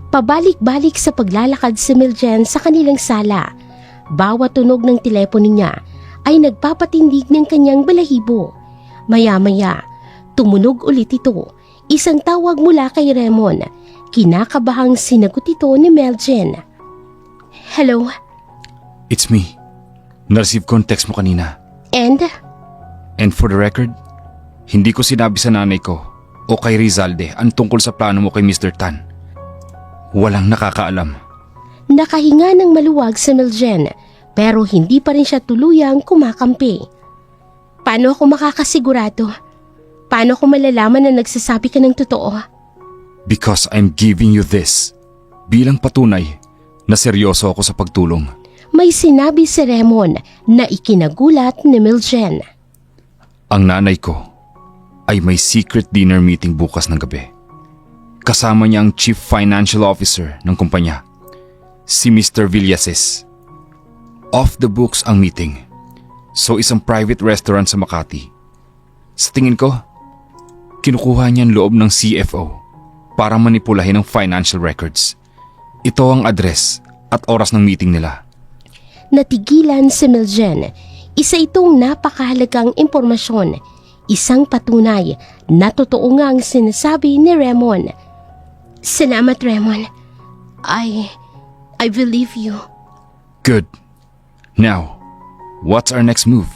Pabalik-balik sa paglalakad si Miljen sa kanilang sala. Bawat tunog ng telepono niya ay nagpapatindig ng kanyang balahibo. Maya-maya, tumunog ulit ito. Isang tawag mula kay Raymond. Kinakabahang sinagot ito ni Miljen. Hello? It's me. Na-receive ko ang text mo kanina. And for the record, hindi ko sinabi sa nanay ko o kay Rizalde ang tungkol sa plano mo kay Mr. Tan. Walang nakakaalam. Nakahinga ng maluwag si Miljen pero hindi pa rin siya tuluyang kumakampi. Paano ako makakasigurado? Paano ko malalaman na nagsasabi ka ng totoo? Because I'm giving you this bilang patunay na seryoso ako sa pagtulong. May sinabi si Raymond na ikinagulat ni Miljen. Ang nanay ko ay may secret dinner meeting bukas ng gabi. Kasama niya ang Chief Financial Officer ng kumpanya, si Mr. Villases. Off the books ang meeting. So isang private restaurant sa Makati. Sa tingin ko, kinukuha niya ang loob ng CFO para manipulahin ang financial records. Ito ang address at oras ng meeting nila. Natigilan si Miljen. Isa itong napakahalagang impormasyon. Isang patunay na totoo nga ang sinasabi ni Raymond. Salamat, Raymond. I believe you. Good. Now, what's our next move?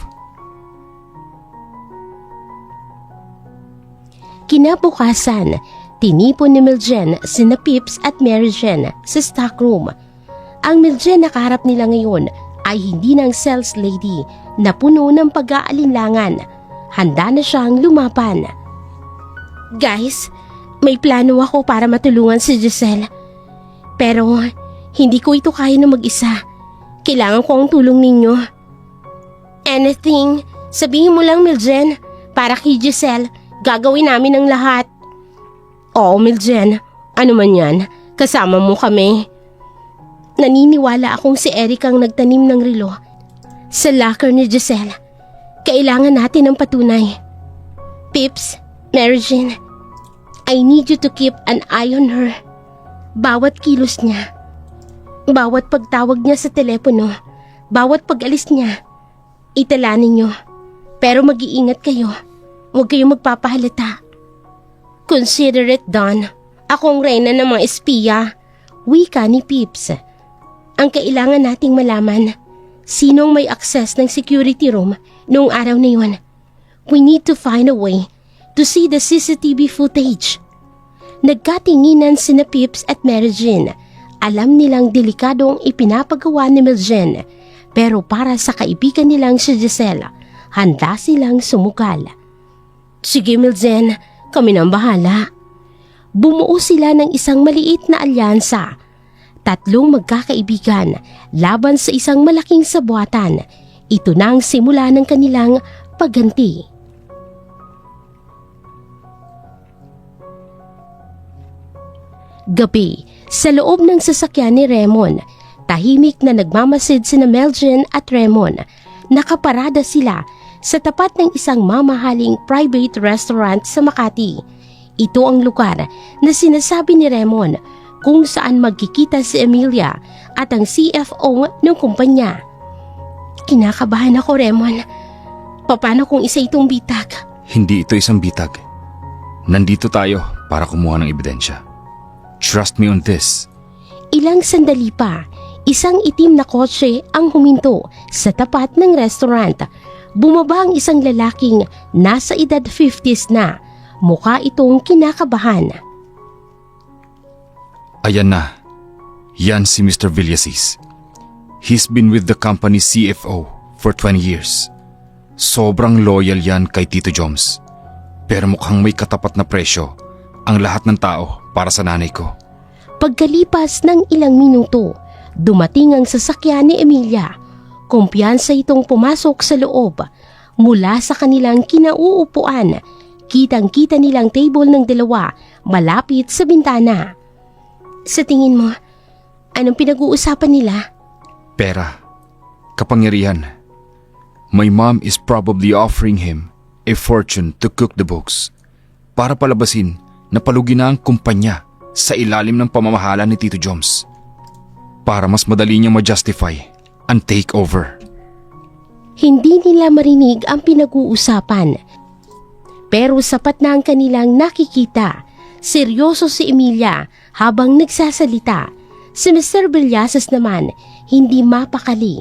Kinabukasan, tinipon ni Miljen sina Pips at Mary Jane sa stockroom. Ang Miljen na kaharap nila ngayon ay hindi ng sales lady na puno ng pag-aalinlangan. Handa na siyang lumapan. Guys, may plano ako para matulungan si Giselle. Pero hindi ko ito kaya na mag-isa. Kailangan ko ang tulong ninyo. Anything, sabihin mo lang, Miljen. Para kay Giselle, gagawin namin ang lahat. Oo, Miljen. Ano man yan, kasama mo kami. Naniniwala akong si Eric ang nagtanim ng relo sa locker ni Giselle. Kailangan natin ng patunay. Pips, Mary Jane, I need you to keep an eye on her. Bawat kilos niya, bawat pagtawag niya sa telepono, bawat pag-alis niya, itala ninyo. Pero mag-iingat kayo. Huwag kayong magpapahalata. Consider it done. Akong reyna ng mga espiya. Wika ni Pips. Ang kailangan nating malaman, sinong may access ng security room noong araw na yun. We need to find a way to see the CCTV footage. Nagkatinginan sina Pips at Mary Jane. Alam nilang delikadong ipinapagawa ni Miljen, pero para sa kaibigan nilang si Giselle, handa silang sumukal. Sige, Miljen, kami nang bahala. Bumuo sila ng isang maliit na alyansa. 3 magkakaibigan laban sa isang malaking sabwatan. Ito na ang simula ng kanilang pagganti. Gabi, sa loob ng sasakyan ni Raymond, tahimik na nagmamasid sina Miljen at Raymond. Nakaparada sila sa tapat ng isang mamahaling private restaurant sa Makati. Ito ang lugar na sinasabi ni Raymond kung saan magkikita si Emilia at ang CFO ng kumpanya. Kinakabahan ako, Raymond. Paano kung isa itong bitag? Hindi ito isang bitag. Nandito tayo para kumuha ng ebidensya. Trust me on this. Ilang sandali pa, isang itim na kotse ang huminto sa tapat ng restaurant. Bumaba ang isang lalaking nasa edad 50s na. Mukha itong kinakabahan. Ayan na. Yan si Mr. Villases. He's been with the company's CFO for 20 years. Sobrang loyal yan kay Tito Joms. Pero mukhang may katapat na presyo ang lahat ng tao para sa nanay ko. Pagkalipas ng ilang minuto, dumating ang sasakyan ni Emilia. Kumpiyansa itong pumasok sa loob. Mula sa kanilang kinauupuan, kitang-kita nilang table ng dalawa malapit sa bintana. Sa tingin mo, anong pinag-uusapan nila? Pera. Kapangyarihan. My mom is probably offering him a fortune to cook the books para palabasin na palugi na ang kumpanya sa ilalim ng pamamahala ni Tito Joms para mas madali niyang ma-justify ang takeover. Hindi nila marinig ang pinag-uusapan. Pero sapat na ang kanilang nakikita. Seryoso si Emilia habang nagsasalita. Si Mr. Villases naman hindi mapakali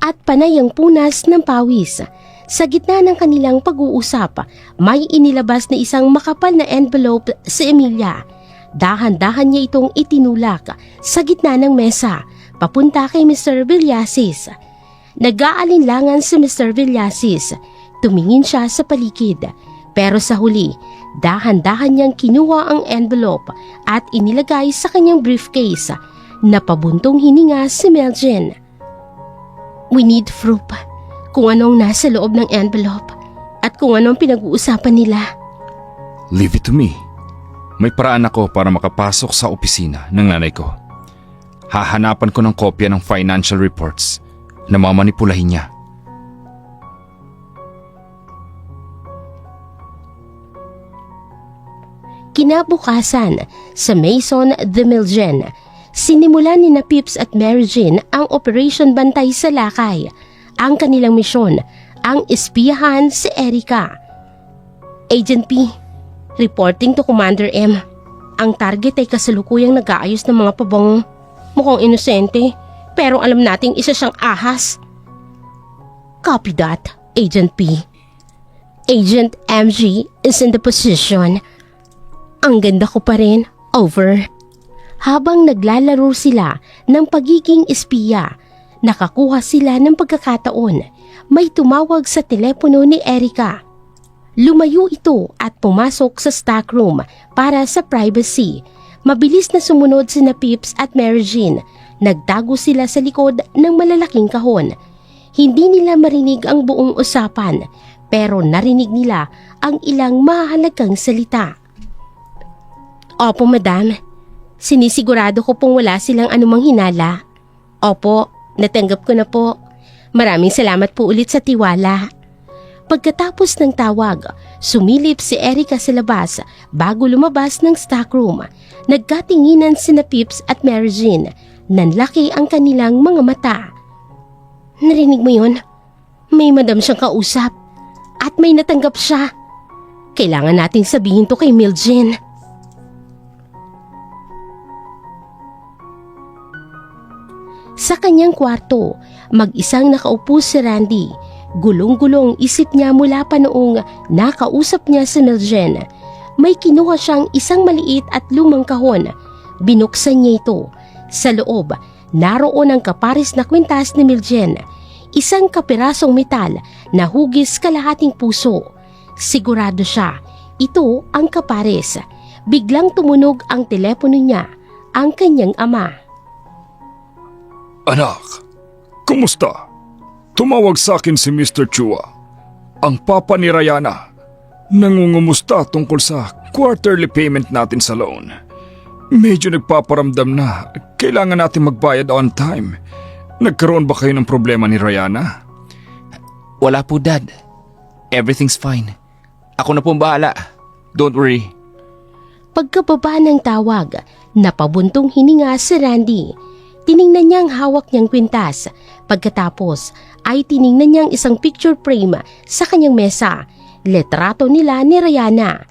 at panay ang punas ng pawis. Sa gitna ng kanilang pag-uusap, may inilabas na isang makapal na envelope si Emilia. Dahan-dahan niya itong itinulak sa gitna ng mesa, papunta kay Mr. Villases. Nag-aalinlangan si Mr. Villases. Tumingin siya sa paligid, pero sa huli, dahan-dahan niyang kinuha ang envelope at inilagay sa kanyang briefcase. Napabuntong hininga si Meljen. We need proof kung anong nasa loob ng envelope at kung anong pinag-uusapan nila. Leave it to me. May paraan ako para makapasok sa opisina ng nanay ko. Hahanapan ko ng kopya ng financial reports na mamanipulahin niya. Kinabukasan, sa Maison de Meljen, sinimulan ni na Pips at Mary Jane ang Operation Bantay sa Lakay. Ang kanilang misyon, ang espiyahan si Erica. Agent P, reporting to Commander M. Ang target ay kasalukuyang nag-aayos ng mga pabango. Mukhang inosente, pero alam nating isa siyang ahas. Copy that, Agent P. Agent MG is in the position. Ang ganda ko pa rin, over. Habang naglalaro sila ng pagiging espiya, nakakuha sila ng pagkakataon. May tumawag sa telepono ni Erica. Lumayo ito at pumasok sa stockroom para sa privacy. Mabilis na sumunod sina Pips at Mary Jane. Nagtago sila sa likod ng malalaking kahon. Hindi nila marinig ang buong usapan, pero narinig nila ang ilang mahalagang salita. Opo, madam. Sinisigurado ko pong wala silang anumang hinala. Opo, natanggap ko na po. Maraming salamat po ulit sa tiwala. Pagkatapos ng tawag, sumilip si Erica sa labas bago lumabas ng stockroom. Nagkatinginan sina Pips at Mary Jane. Nanlaki ang kanilang mga mata. Narinig mo yun? May madam siyang kausap at may natanggap siya. Kailangan nating sabihin to kay Meljen. Sa kanyang kwarto, mag-isang nakaupo si Randy. Gulong-gulong isip niya mula pa noong nakausap niya si Meljen. May kinuha siyang isang maliit at lumang kahon. Binuksan niya ito. Sa loob, naroon ang kapares na kwintas ni Meljen. Isang kapirasong metal na hugis kalahating puso. Sigurado siya, ito ang kapares. Biglang tumunog ang telepono niya, ang kanyang ama. Anak, kumusta? Tumawag sa akin si Mr. Chua, ang papa ni Rayana. Nangungumusta tungkol sa quarterly payment natin sa loan. Medyo nagpaparamdam na kailangan natin magbayad on time. Nagkaroon ba kayo ng problema ni Rayana? Wala po, Dad. Everything's fine. Ako na pong bahala. Don't worry. Pagkababa ng tawag, napabuntong hininga si Randy. Tiningnan niya ang hawak niyang kwintas. Pagkatapos ay tiningnan niya ang isang picture frame sa kanyang mesa. Letrato nila ni Rayana.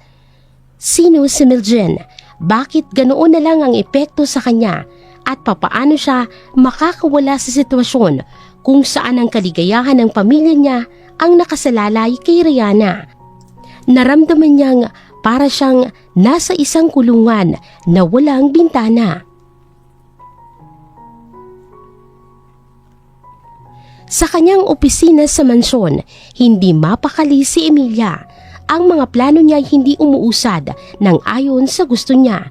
Sino si Meljen? Bakit ganoon na lang ang epekto sa kanya? At papaano siya makakawala sa sitwasyon kung saan ang kaligayahan ng pamilya niya ang nakasalalay kay Rayana? Naramdaman niyang para siyang nasa isang kulungan na walang bintana. Sa kanyang opisina sa mansyon, hindi mapakali si Emilia. Ang mga plano niya ay hindi umuusad nang ayon sa gusto niya.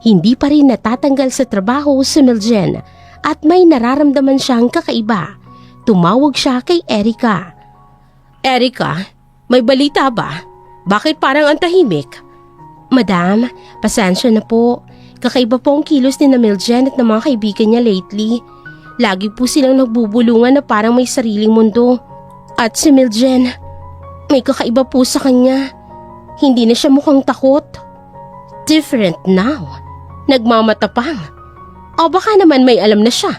Hindi pa rin natatanggal sa trabaho si Meljen at may nararamdaman siyang kakaiba. Tumawag siya kay Erica. Erica, may balita ba? Bakit parang ang tahimik? Madam, pasensya na po. Kakaiba po ang kilos ni na Meljen at ng mga kaibigan niya lately. Lagi po silang nagbubulungan na parang may sariling mundo. At si Meljen, may kakaiba po sa kanya. Hindi na siya mukhang takot. Different now. Nagmamatapang. O baka naman may alam na siya.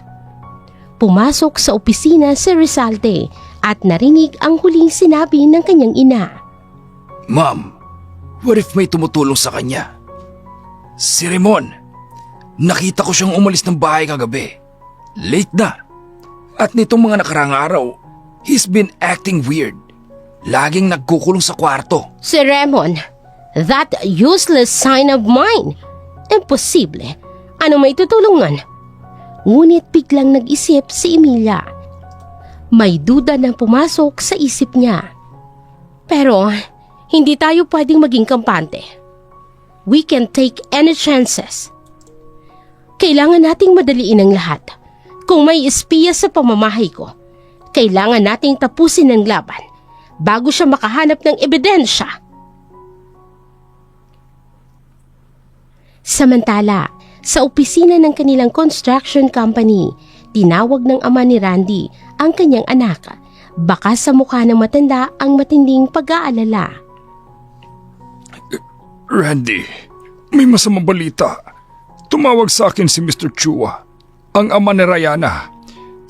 Pumasok sa opisina si Rizalde at narinig ang huling sinabi ng kanyang ina. Ma'am, what if may tumutulong sa kanya? Si Ramon. Nakita ko siyang umalis ng bahay kagabi. Late na. At nitong mga nakarang araw, he's been acting weird. Laging nagkukulong sa kwarto. Si Ramon, that useless sign of mine. Imposible. Ano may tutulungan? Ngunit biglang nag-isip si Emilia. May duda na pumasok sa isip niya. Pero, hindi tayo pwedeng maging kampante. We can take any chances. Kailangan nating madaliin ang lahat. Kung may espiya sa pamamahay ko, kailangan nating tapusin ang laban bago siya makahanap ng ebidensya. Samantala, sa opisina ng kanilang construction company, tinawag ng ama ni Randy ang kanyang anak. Baka sa mukha ng matanda ang matinding pag-aalala. Randy, may masamang balita. Tumawag sa akin si Mr. Chua, ang ama ni Rayana.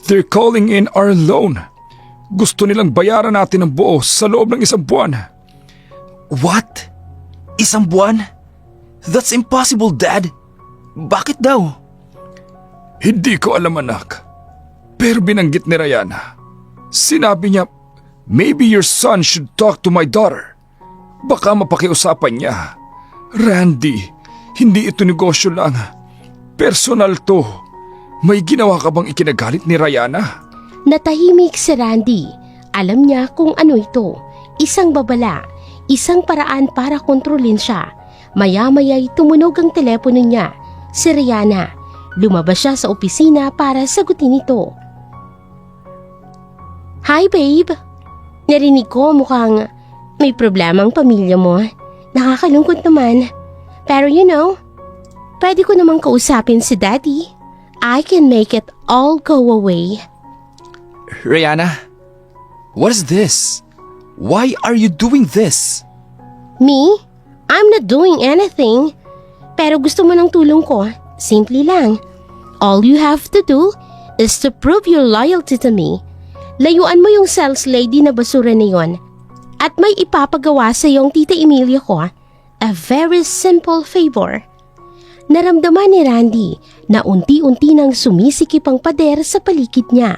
They're calling in our loan. Gusto nilang bayaran natin ang buo sa loob ng 1 buwan. What? 1 buwan? That's impossible, Dad. Bakit daw? Hindi ko alam, anak. Pero binanggit ni Rayana. Sinabi niya, maybe your son should talk to my daughter. Baka mapakiusapan niya. Randy, hindi ito negosyo lang. Personal to. May ginawa ka bang ikinagalit ni Rayana? Natahimik si Randy. Alam niya kung ano ito. Isang babala. Isang paraan para kontrolin siya. Maya-maya'y tumunog ang telepono niya. Si Rayana. Lumabas siya sa opisina para sagutin ito. Hi babe. Narinig ko mukhang may problema ang pamilya mo. Nakakalungkot naman. Pero you know, pwede ko namang kausapin si Daddy. I can make it all go away. Rayana, what is this? Why are you doing this? Me? I'm not doing anything. Pero gusto mo ng tulong ko? Simple lang. All you have to do is to prove your loyalty to me. Layuan mo yung sales lady na basura na yon. At may ipapagawa sa yung tita Emilia ko. A very simple favor. Naramdaman ni Randy na unti-unti nang sumisikip ang pader sa paligid niya.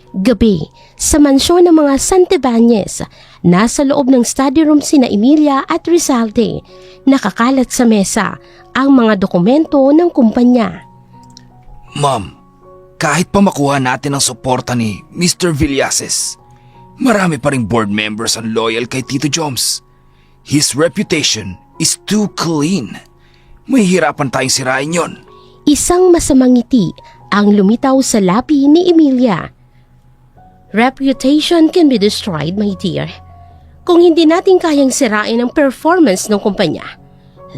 Gabi, sa mansyon ng mga Santibanez, nasa loob ng study room sina Emilia at Rizalde, nakakalat sa mesa ang mga dokumento ng kumpanya. Ma'am, kahit pa makuha natin ang suporta ni Mr. Villases, marami pa ring board members ang loyal kay Tito Joms. His reputation is too clean. Mahihirapan tayong sirain yon. Isang masamang ngiti ang lumitaw sa labi ni Emilia. Reputation can be destroyed, my dear. Kung hindi natin kayang sirain ang performance ng kumpanya,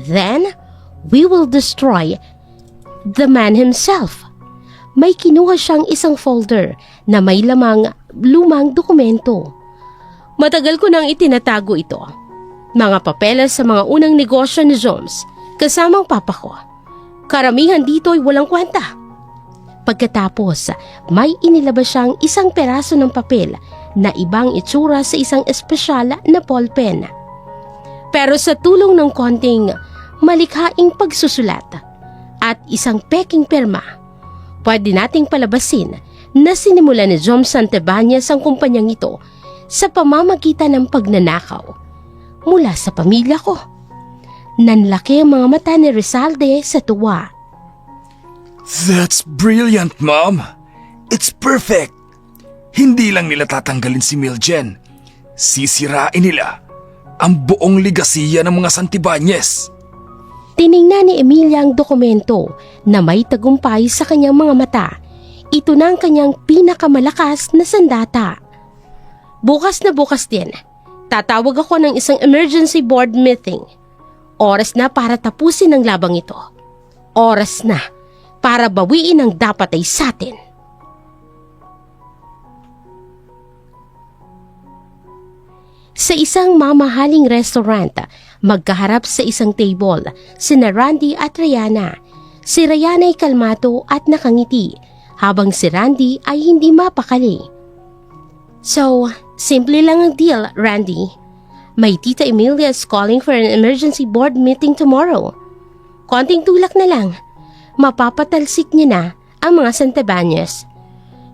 then we will destroy the man himself. May kinuha siyang isang folder na may lamang lumang dokumento. Matagal ko nang itinatago ito. Mga papeles sa mga unang negosyo ni Jones, kasamang papa ko. Karamihan dito ay walang kwenta. Pagkatapos, may inilabas siyang isang peraso ng papel na ibang itsura sa isang espesyal na ballpen. Pero sa tulong ng konting malikhaing pagsusulat at isang peking perma, pwede nating palabasin na sinimula ni Jom Santibanez ang kumpanyang ito sa pamamagitan ng pagnanakaw mula sa pamilya ko. Nanlaki ang mga mata ni Rizalde sa tuwa. That's brilliant, Mom. It's perfect. Hindi lang nila tatanggalin si Miljen. Sisirain nila ang buong ligasiya ng mga Santibanez. Tiningnan ni Emilia ang dokumento na may tagumpay sa kanyang mga mata. Ito na ang kanyang pinakamalakas na sandata. Bukas na bukas din, tatawag ako ng isang emergency board meeting. Oras na para tapusin ang labang ito. Oras na para bawiin ang dapat ay sa atin. Sa isang mamahaling restaurant, magkaharap sa isang table, sina Randy at Rayana. Si Rayana ay kalmado at nakangiti, habang si Randy ay hindi mapakali. So, simple lang ang deal, Randy. My tita Emilia is calling for an emergency board meeting tomorrow. Konting tulak na lang. Mapapatalsik niya na ang mga Santibanez.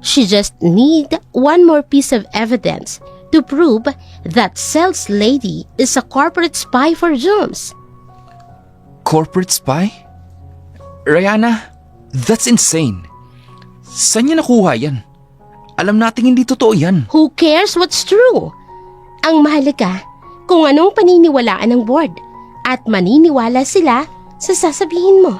She just need one more piece of evidence to prove that sales lady is a corporate spy for Jones. Corporate spy? Rayana, that's insane. Saan niya nakuha yan? Alam nating hindi totoo yan. Who cares what's true? Ang mahalaga kung anong paniniwalaan ng board at maniniwala sila sa sasabihin mo.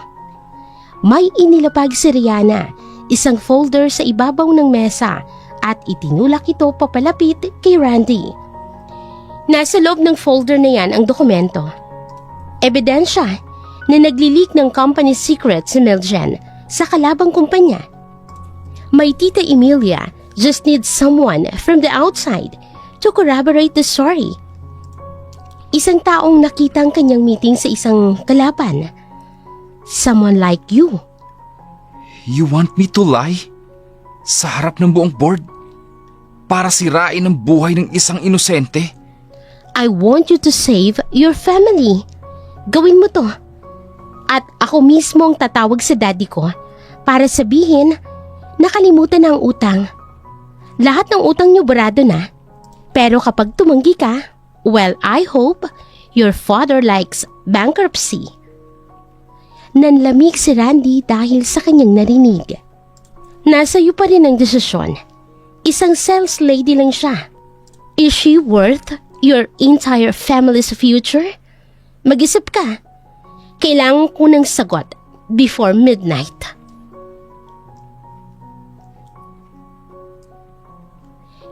May inilapag si Rihanna, isang folder sa ibabaw ng mesa at itinulak ito papalapit kay Randy. Nasa loob ng folder na yan ang dokumento. Ebidensya na naglilik ng company secret si Miljen sa kalabang kumpanya. My tita Emilia just needs someone from the outside to corroborate the story. Isang taong nakita ang kanyang meeting sa isang kalaban. Someone like you. You want me to lie? Sa harap ng buong board? Para sirain ang buhay ng isang inosente? I want you to save your family. Gawin mo to. At ako mismo ang tatawag sa daddy ko para sabihin nakalimutan na ang utang. Lahat ng utang niyo barado na. Pero kapag tumanggi ka, well, I hope your father likes bankruptcy. Nanlamig si Randy dahil sa kanyang narinig. Nasa iyo pa rin ang desisyon. Isang sales lady lang siya. Is she worth your entire family's future? Mag-isip ka. Kailangan ko ng sagot before midnight.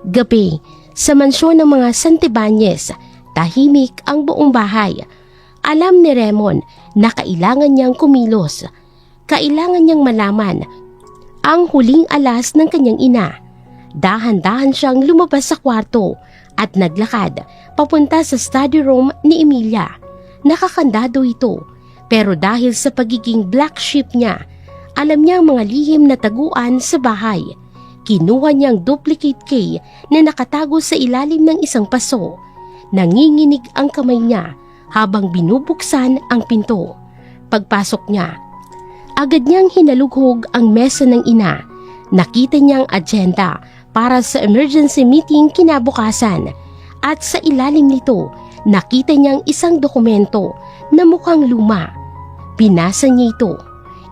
Gabi, sa mansyon ng mga Santibanez, tahimik ang buong bahay. Alam ni Raymond na kailangan niyang kumilos. Kailangan niyang malaman ang huling alas ng kanyang ina. Dahan-dahan siyang lumabas sa kwarto at naglakad papunta sa study room ni Emilia. Nakakandado ito, pero dahil sa pagiging black sheep niya, alam niya ang mga lihim na taguan sa bahay. Kinuha niyang duplicate key na nakatago sa ilalim ng isang paso. Nanginginig ang kamay niya habang binubuksan ang pinto. Pagpasok niya, agad niyang hinalughog ang mesa ng ina. Nakita niyang agenda para sa emergency meeting kinabukasan at sa ilalim nito nakita niyang isang dokumento na mukhang luma. Binasa niya ito.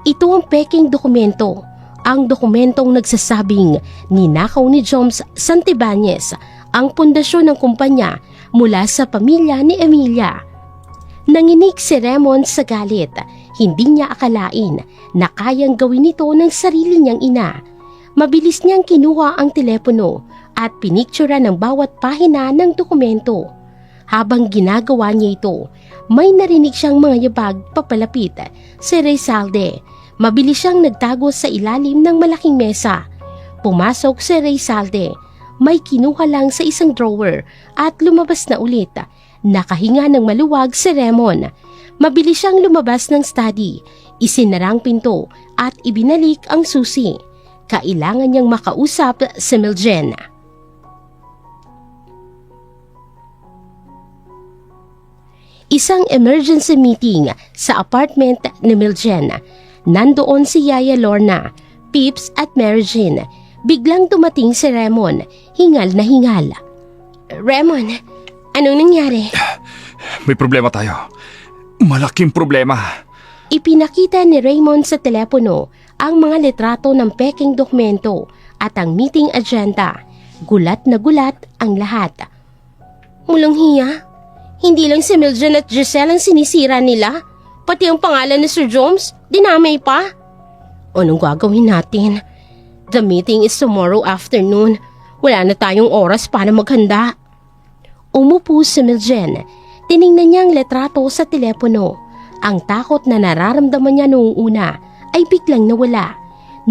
Ito ang peking dokumento. Ang dokumentong nagsasabing ninakaw ni Joms Santibanez ang pundasyon ng kumpanya mula sa pamilya ni Emilia. Nanginig si Raymond sa galit. Hindi niya akalain na kayang gawin ito ng sarili niyang ina. Mabilis niyang kinuha ang telepono at piniktura ng bawat pahina ng dokumento. Habang ginagawa niya ito, may narinig siyang mga yabag papalapit si Rizalde. Mabilis siyang nagtago sa ilalim ng malaking mesa. Pumasok si Rizalde. May kinuha lang sa isang drawer at lumabas na ulit. Nakahinga ng maluwag si Raymond. Mabilis siyang lumabas ng study. Isinarang pinto at ibinalik ang susi. Kailangan niyang makausap si Miljen. Isang emergency meeting sa apartment ni Miljen. Nandoon si Yaya Lorna, Pips at Mary Jean. Biglang dumating si Raymond, hingal na hingal. Raymond, anong nangyari? May problema tayo. Malaking problema. Ipinakita ni Raymond sa telepono ang mga litrato ng peking dokumento at ang meeting agenda. Gulat na gulat ang lahat. Mulang hiya, hindi lang si Miljen at Giselle ang sinisira nila. Pati ang pangalan ni Sir Jones, dinamay pa. Anong gagawin natin? The meeting is tomorrow afternoon. Wala na tayong oras para maghanda. Umupo si Miljen. Tiningnan niya ang litrato sa telepono. Ang takot na nararamdaman niya noong una ay biglang nawala.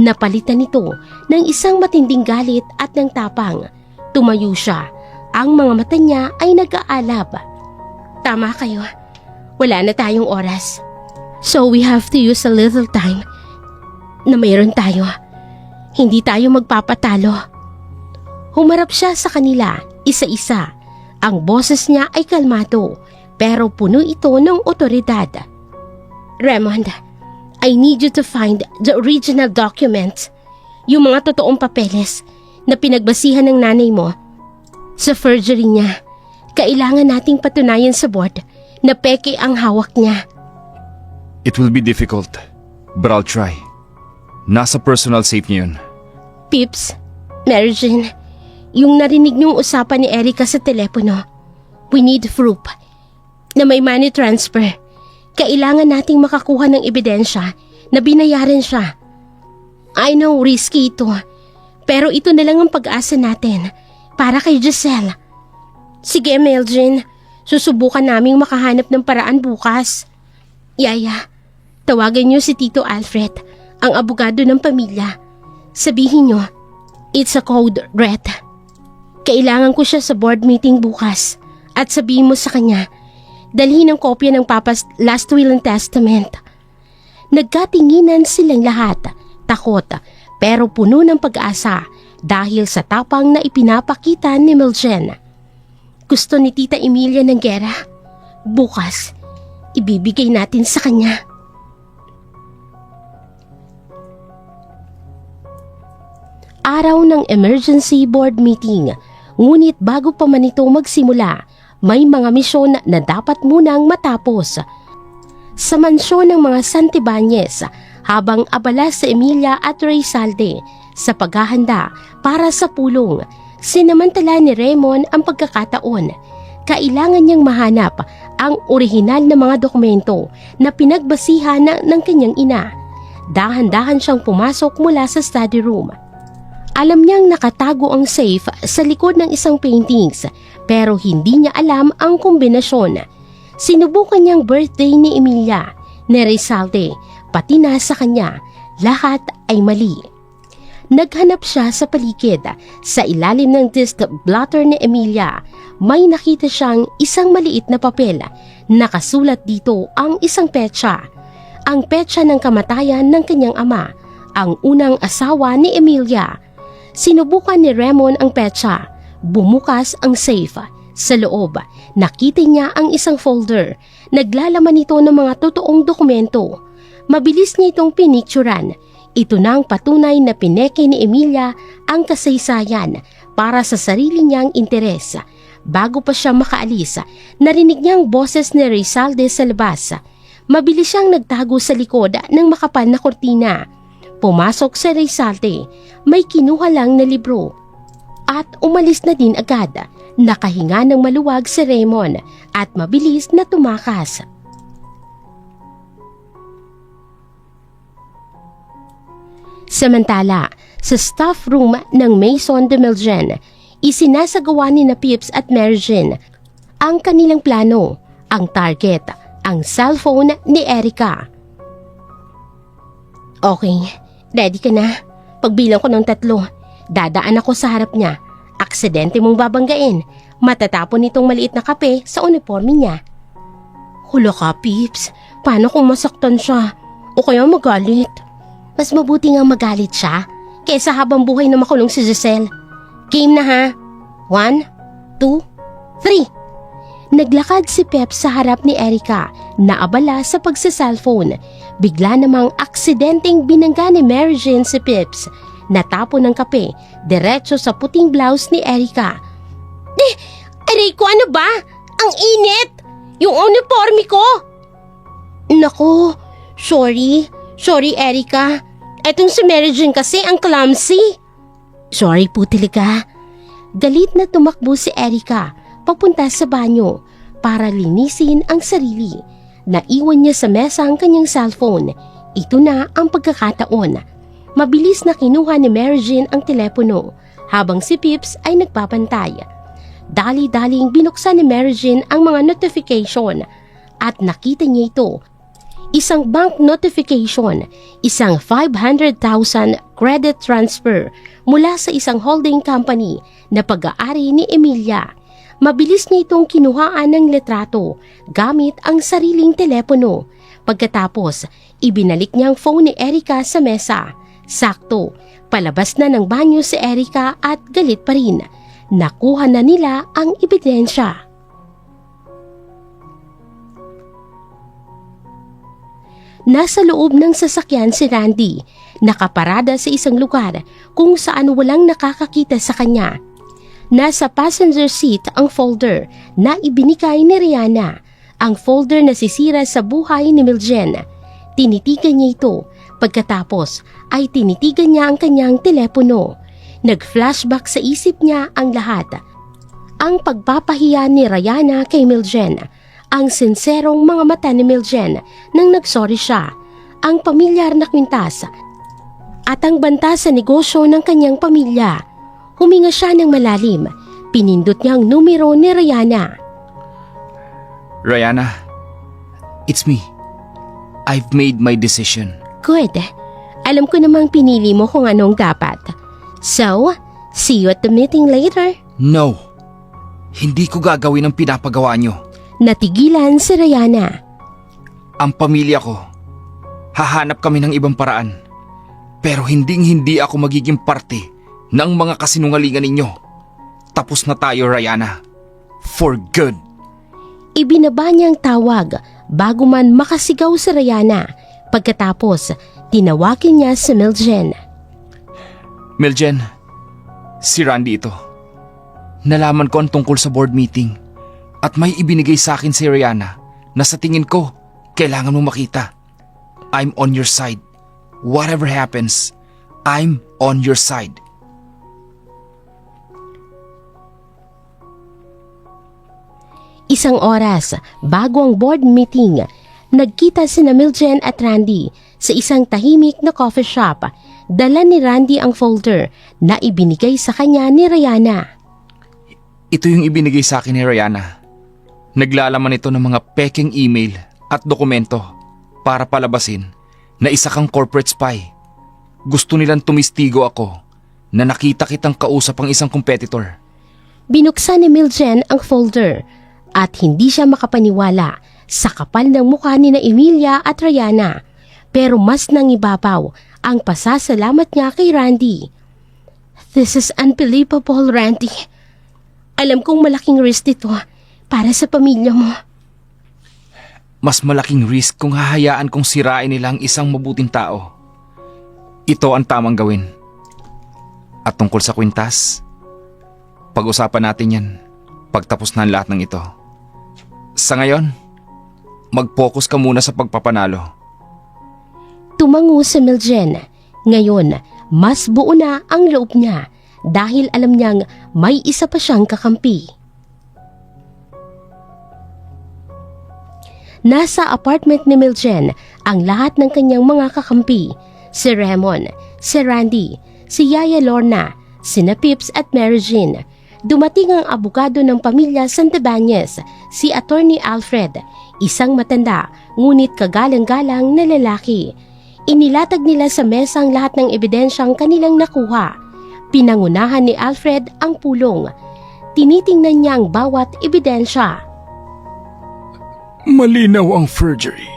Napalitan ito ng isang matinding galit at ng tapang. Tumayo siya. Ang mga mata niya ay nag-aalab. Tama kayo. Wala na tayong oras. So we have to use a little time na mayroon tayo. Hindi tayo magpapatalo. Humarap siya sa kanila, isa-isa. Ang boses niya ay kalmado, pero puno ito ng otoridad. Raymond, I need you to find the original documents. Yung mga totoong papeles na pinagbasihan ng nanay mo. Sa forgery niya, kailangan nating patunayan sa board na peke ang hawak niya. It will be difficult, but I'll try. Nasa personal safe niya yun. Pips, Mary Jane, yung narinig niyong usapan ni Erica sa telepono, we need proof na may money transfer. Kailangan nating makakuha ng ebidensya na binayaran siya. I know, risky ito, pero ito na lang ang pag-asa natin para kay Giselle. Sige, Meljin, susubukan naming makahanap ng paraan bukas. Yaya, tawagan niyo si Tito Alfred, ang abogado ng pamilya. Sabihin niyo, it's a code red. Kailangan ko siya sa board meeting bukas at sabihin mo sa kanya, dalhin ang kopya ng Papa's last will and testament. Nagkatinginan silang lahat, takot pero puno ng pag-asa dahil sa tapang na ipinapakita ni Meljin. Gusto ni Tita Emilia ng gera. Bukas, ibibigay natin sa kanya. Araw ng emergency board meeting, ngunit bago pa man ito magsimula, may mga misyon na dapat munang matapos. Sa mansyon ng mga Santibanyes, habang abala si Emilia at Rizalde sa paghahanda para sa pulong, sinamantala ni Raymond ang pagkakataon. Kailangan niyang mahanap ang orihinal na mga dokumento na pinagbasihan ng kanyang ina. Dahan-dahan siyang pumasok mula sa study room. Alam niyang nakatago ang safe sa likod ng isang paintings pero hindi niya alam ang kombinasyon. Sinubukan niyang birthday ni Emilia, ni Rizalde, pati na sa kanya, lahat ay mali. Naghanap siya sa paligid. Sa ilalim ng disc blotter ni Emilia, may nakita siyang isang maliit na papel. Nakasulat dito ang isang petsa. Ang petsa ng kamatayan ng kanyang ama, ang unang asawa ni Emilia. Sinubukan ni Raymond ang petsa. Bumukas ang safe. Sa loob, nakita niya ang isang folder. Naglalaman ito ng mga totoong dokumento. Mabilis niya itong pinicturan. Ito na ang patunay na pineke ni Emilia ang kasaysayan para sa sarili niyang interes. Bago pa siya makaalis, narinig niyang boses ni Rizalde sa labas. Mabilis siyang nagtago sa likod ng makapal na kortina. Pumasok si Rizalde, may kinuha lang na libro. At umalis na din agad. Nakahinga ng maluwag si Raymond at mabilis na tumakas. Samantala, sa staff room ng Maison de Meljin, isinasagawa ni na Pips at Mary Jane ang kanilang plano, ang target, ang cellphone ni Erica. Okay, ready ka na? Pagbilang ko ng 3, dadaan ako sa harap niya. Aksidente mong babanggain. Matatapon itong maliit na kape sa uniforme niya. Hula ka, Pips. Paano kung masaktan siya? O kaya magalit? Mas mabuti nga magalit siya kaysa habang buhay na makulong si Giselle. Game na ha? 1, 2, 3. Naglakad si Pep sa harap ni Erica na abala sa pagsa-cellphone. Bigla namang aksidenteng binangga ni Mary Jane si Pips. Natapon ng kape diretso sa puting blouse ni Erica. Aray ko, ano ba? Ang init! Yung uniforme ko! Naku, sorry. Sorry, Erica. Etong si Mary Jane kasi ang clumsy. Sorry po talaga. Galit na tumakbo si Erica papunta sa banyo para linisin ang sarili. Naiwan niya sa mesa ang kanyang cellphone. Ito na ang pagkakataon. Mabilis na kinuha ni Mary Jane ang telepono habang si Pips ay nagpapantay. Dali-daling binuksan ni Mary Jane ang mga notification at nakita niya ito. Isang bank notification, isang 500,000 credit transfer mula sa isang holding company na pag-aari ni Emilia. Mabilis niya itong kinuhaan ng litrato gamit ang sariling telepono. Pagkatapos, ibinalik niya ang phone ni Erica sa mesa. Sakto, palabas na ng banyo si Erica at galit pa rin. Nakuha na nila ang ebidensya. Nasa loob ng sasakyan si Randy, nakaparada sa isang lugar kung saan walang nakakakita sa kanya. Nasa passenger seat ang folder na ibinikay ni Rihanna, ang folder na sisira sa buhay ni Meljin. Tinitigan niya ito, pagkatapos ay tinitigan niya ang kanyang telepono. Nag-flashback sa isip niya ang lahat. Ang pagpapahiya ni Rayana kay Miljen, ang sinserong mga mata ni Miljen nang nagsorry siya, ang pamilyar na kwintas, at ang banta sa negosyo ng kanyang pamilya. Huminga siya ng malalim. Pinindot niya ang numero ni Rayana. Rayana, it's me. I've made my decision. Good. Alam ko namang pinili mo kung anong dapat. So, see you at the meeting later. No, hindi ko gagawin ang pinapagawa niyo. Natigilan si Rayana. Ang pamilya ko, hahanap kami ng ibang paraan. Pero hindi ako magiging parte ng mga kasinungalingan ninyo. Tapos na tayo, Rayana. For good. Ibinaba niyang tawag bago man makasigaw si Rayana. Pagkatapos, tinawagin niya si Miljen. Miljen, si Randy ito. Nalaman ko ang tungkol sa board meeting at may ibinigay sa akin si Rayana na sa tingin ko, kailangan mo makita. I'm on your side. Whatever happens, I'm on your side. Isang oras bago ang board meeting, nagkita sina Miljen at Randy sa isang tahimik na coffee shop. Dala ni Randy ang folder na ibinigay sa kanya ni Rayana. Ito yung ibinigay sa akin ni Rayana. Naglalaman ito ng mga peking email at dokumento para palabasin na isa kang corporate spy. Gusto nilang tumistigo ako na nakita kitang kausap ang isang competitor. Binuksan ni Miljen ang folder at hindi siya makapaniwala sa kapal ng mukha ni na Emilia at Rayana. Pero mas nangibabaw ang pasasalamat niya kay Randy. This is unbelievable, Randy. Alam kong malaking risk ito para sa pamilya mo. Mas malaking risk kung hahayaan kong sirain nila ang isang mabuting tao. Ito ang tamang gawin. At tungkol sa kwintas, pag-usapan natin yan pagtapos na ang lahat ng ito. Sa ngayon, mag-focus ka muna sa pagpapanalo. Tumango si Miljen. Ngayon, mas buo na ang loob niya dahil alam niyang may isa pa siyang kakampi. Nasa apartment ni Miljen ang lahat ng kanyang mga kakampi. Si Ramon, si Randy, si Yaya Lorna, sina Pips at Mary Jean. Dumating ang abogado ng pamilya Santibanez, si Attorney Alfred, isang matanda ngunit kagalang-galang na lalaki. Inilatag nila sa mesa ang lahat ng ebidensyang kanilang nakuha. Pinangunahan ni Alfred ang pulong. Tinitingnan niya ang bawat ebidensya. Malinaw ang forgery.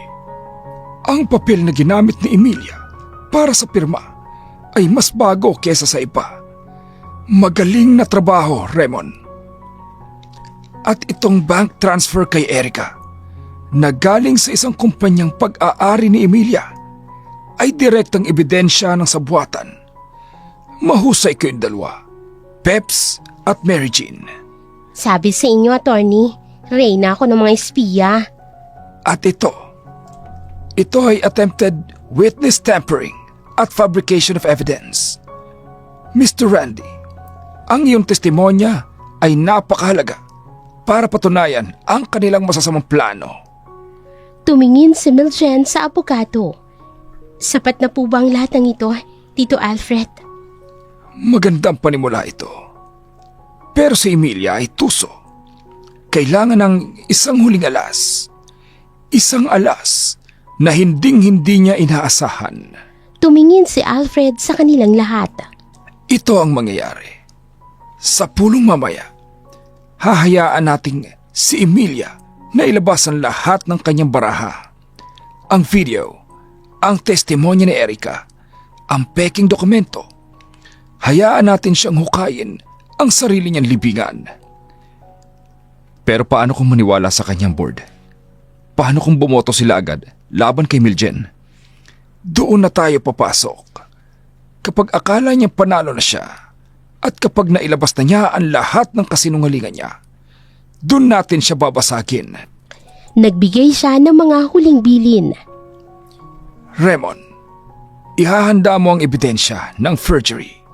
Ang papel na ginamit ni Emilia para sa pirma ay mas bago kesa sa iba. Magaling na trabaho, Raymond. At itong bank transfer kay Erica na galing sa isang kumpanyang pag-aari ni Emilia ay direktang ebidensya ng sabuatan. Mahusay kayong dalawa, Peps at Mary Jean. Sabi sa inyo, Attorney, reyna ako ng mga espiya. At ito ay attempted witness tampering at fabrication of evidence. Mr. Randy, ang iyong testimonya ay napakahalaga para patunayan ang kanilang masasamang plano. Tumingin si Miljen sa abogado. Sapat na po ba ang lahat ng ito, Tito Alfred? Magandang panimula ito. Pero si Emilia ay tuso. Kailangan ng isang huling alas. Isang alas na hinding-hindi niya inaasahan. Tumingin si Alfred sa kanilang lahat. Ito ang mangyayari. Sa pulong mamaya, hahayaan nating si Emilia na ilabas ang lahat ng kanyang baraha. Ang video, ang testimonya ni Erica, ang peking dokumento. Hayaan natin siyang hukayin ang sarili niyang libingan. Pero paano kung maniwala sa kanyang board? Paano kung bumoto sila agad laban kay Miljen? Doon na tayo papasok. Kapag akala niya panalo na siya at kapag nailabas na niya ang lahat ng kasinungalingan niya, doon natin siya babasagin. Nagbigay siya ng mga huling bilin. Raymond, ihahanda mo ang ebidensya ng forgery.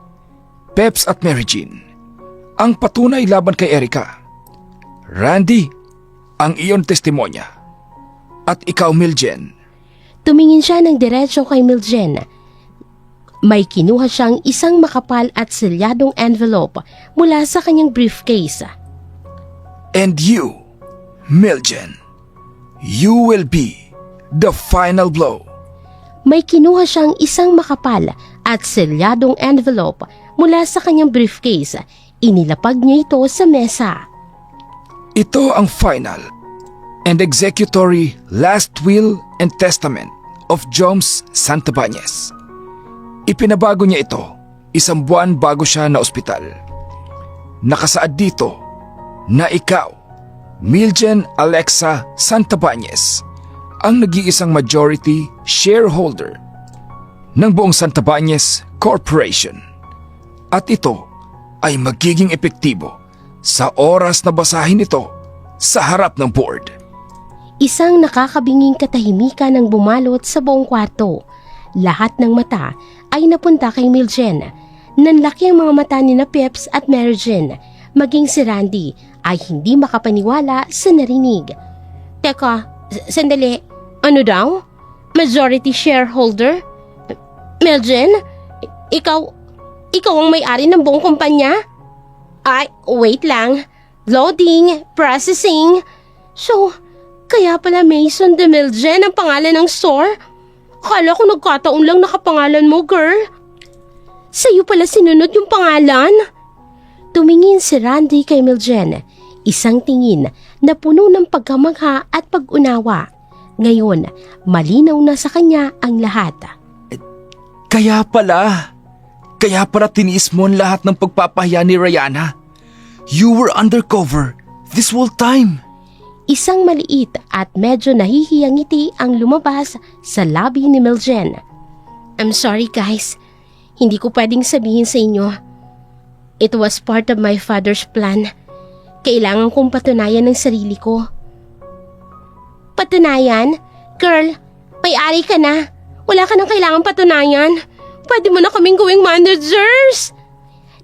Peps at Mary Jean, ang patunay laban kay Erica. Randy, ang iyong testimonya. At ikaw, Miljen, Tumingin siya ng diretso kay Miljen. May kinuha siyang isang makapal at selyadong envelope mula sa kanyang briefcase. and you, Miljen, you will be the final blow. May kinuha siyang isang makapal at selyadong envelope mula sa kanyang briefcase. Inilapag niya ito sa mesa. Ito ang final and executory last will and testament of Joms Santabanez. Ipinabago niya ito 1 buwan bago siya na ospital. Nakasaad dito na ikaw, Miljen Alexa Santabanez, ang nag-iisang majority shareholder ng buong Santabanez Corporation. At ito ay magiging epektibo sa oras na basahin ito sa harap ng board. Isang nakakabinging katahimikan ang bumalot sa buong kwarto. Lahat ng mata ay napunta kay Miljen. Nanlaki ang mga mata ni na Peps at Mary Jean. Maging si Randy ay hindi makapaniwala sa narinig. Teka, sandali. Ano daw? Majority shareholder? Miljen? Ikaw ang may-ari ng buong kumpanya? Ay, wait lang. Loading, processing. So, kaya pala Mason de Miljen ang pangalan ng store? Akala ko nagkataon lang nakapangalan mo, girl. Sa'yo pala sinunod yung pangalan? Tumingin si Randy kay Miljen. Isang tingin na puno ng pagkamangha at pag-unawa. Ngayon, malinaw na sa kanya ang lahat. Kaya pala tiniis mo ang lahat ng pagpapahiya ni Rayana. You were undercover this whole time. Isang maliit at medyo nahihiyang ngiti ang lumabas sa labi ni Miljen. I'm sorry guys, hindi ko pwedeng sabihin sa inyo. It was part of my father's plan. Kailangan kong patunayan ng sarili ko. Patunayan? Girl, may-ari ka na. Wala ka nang kailangan patunayan. Pwede mo na kaming gawing managers.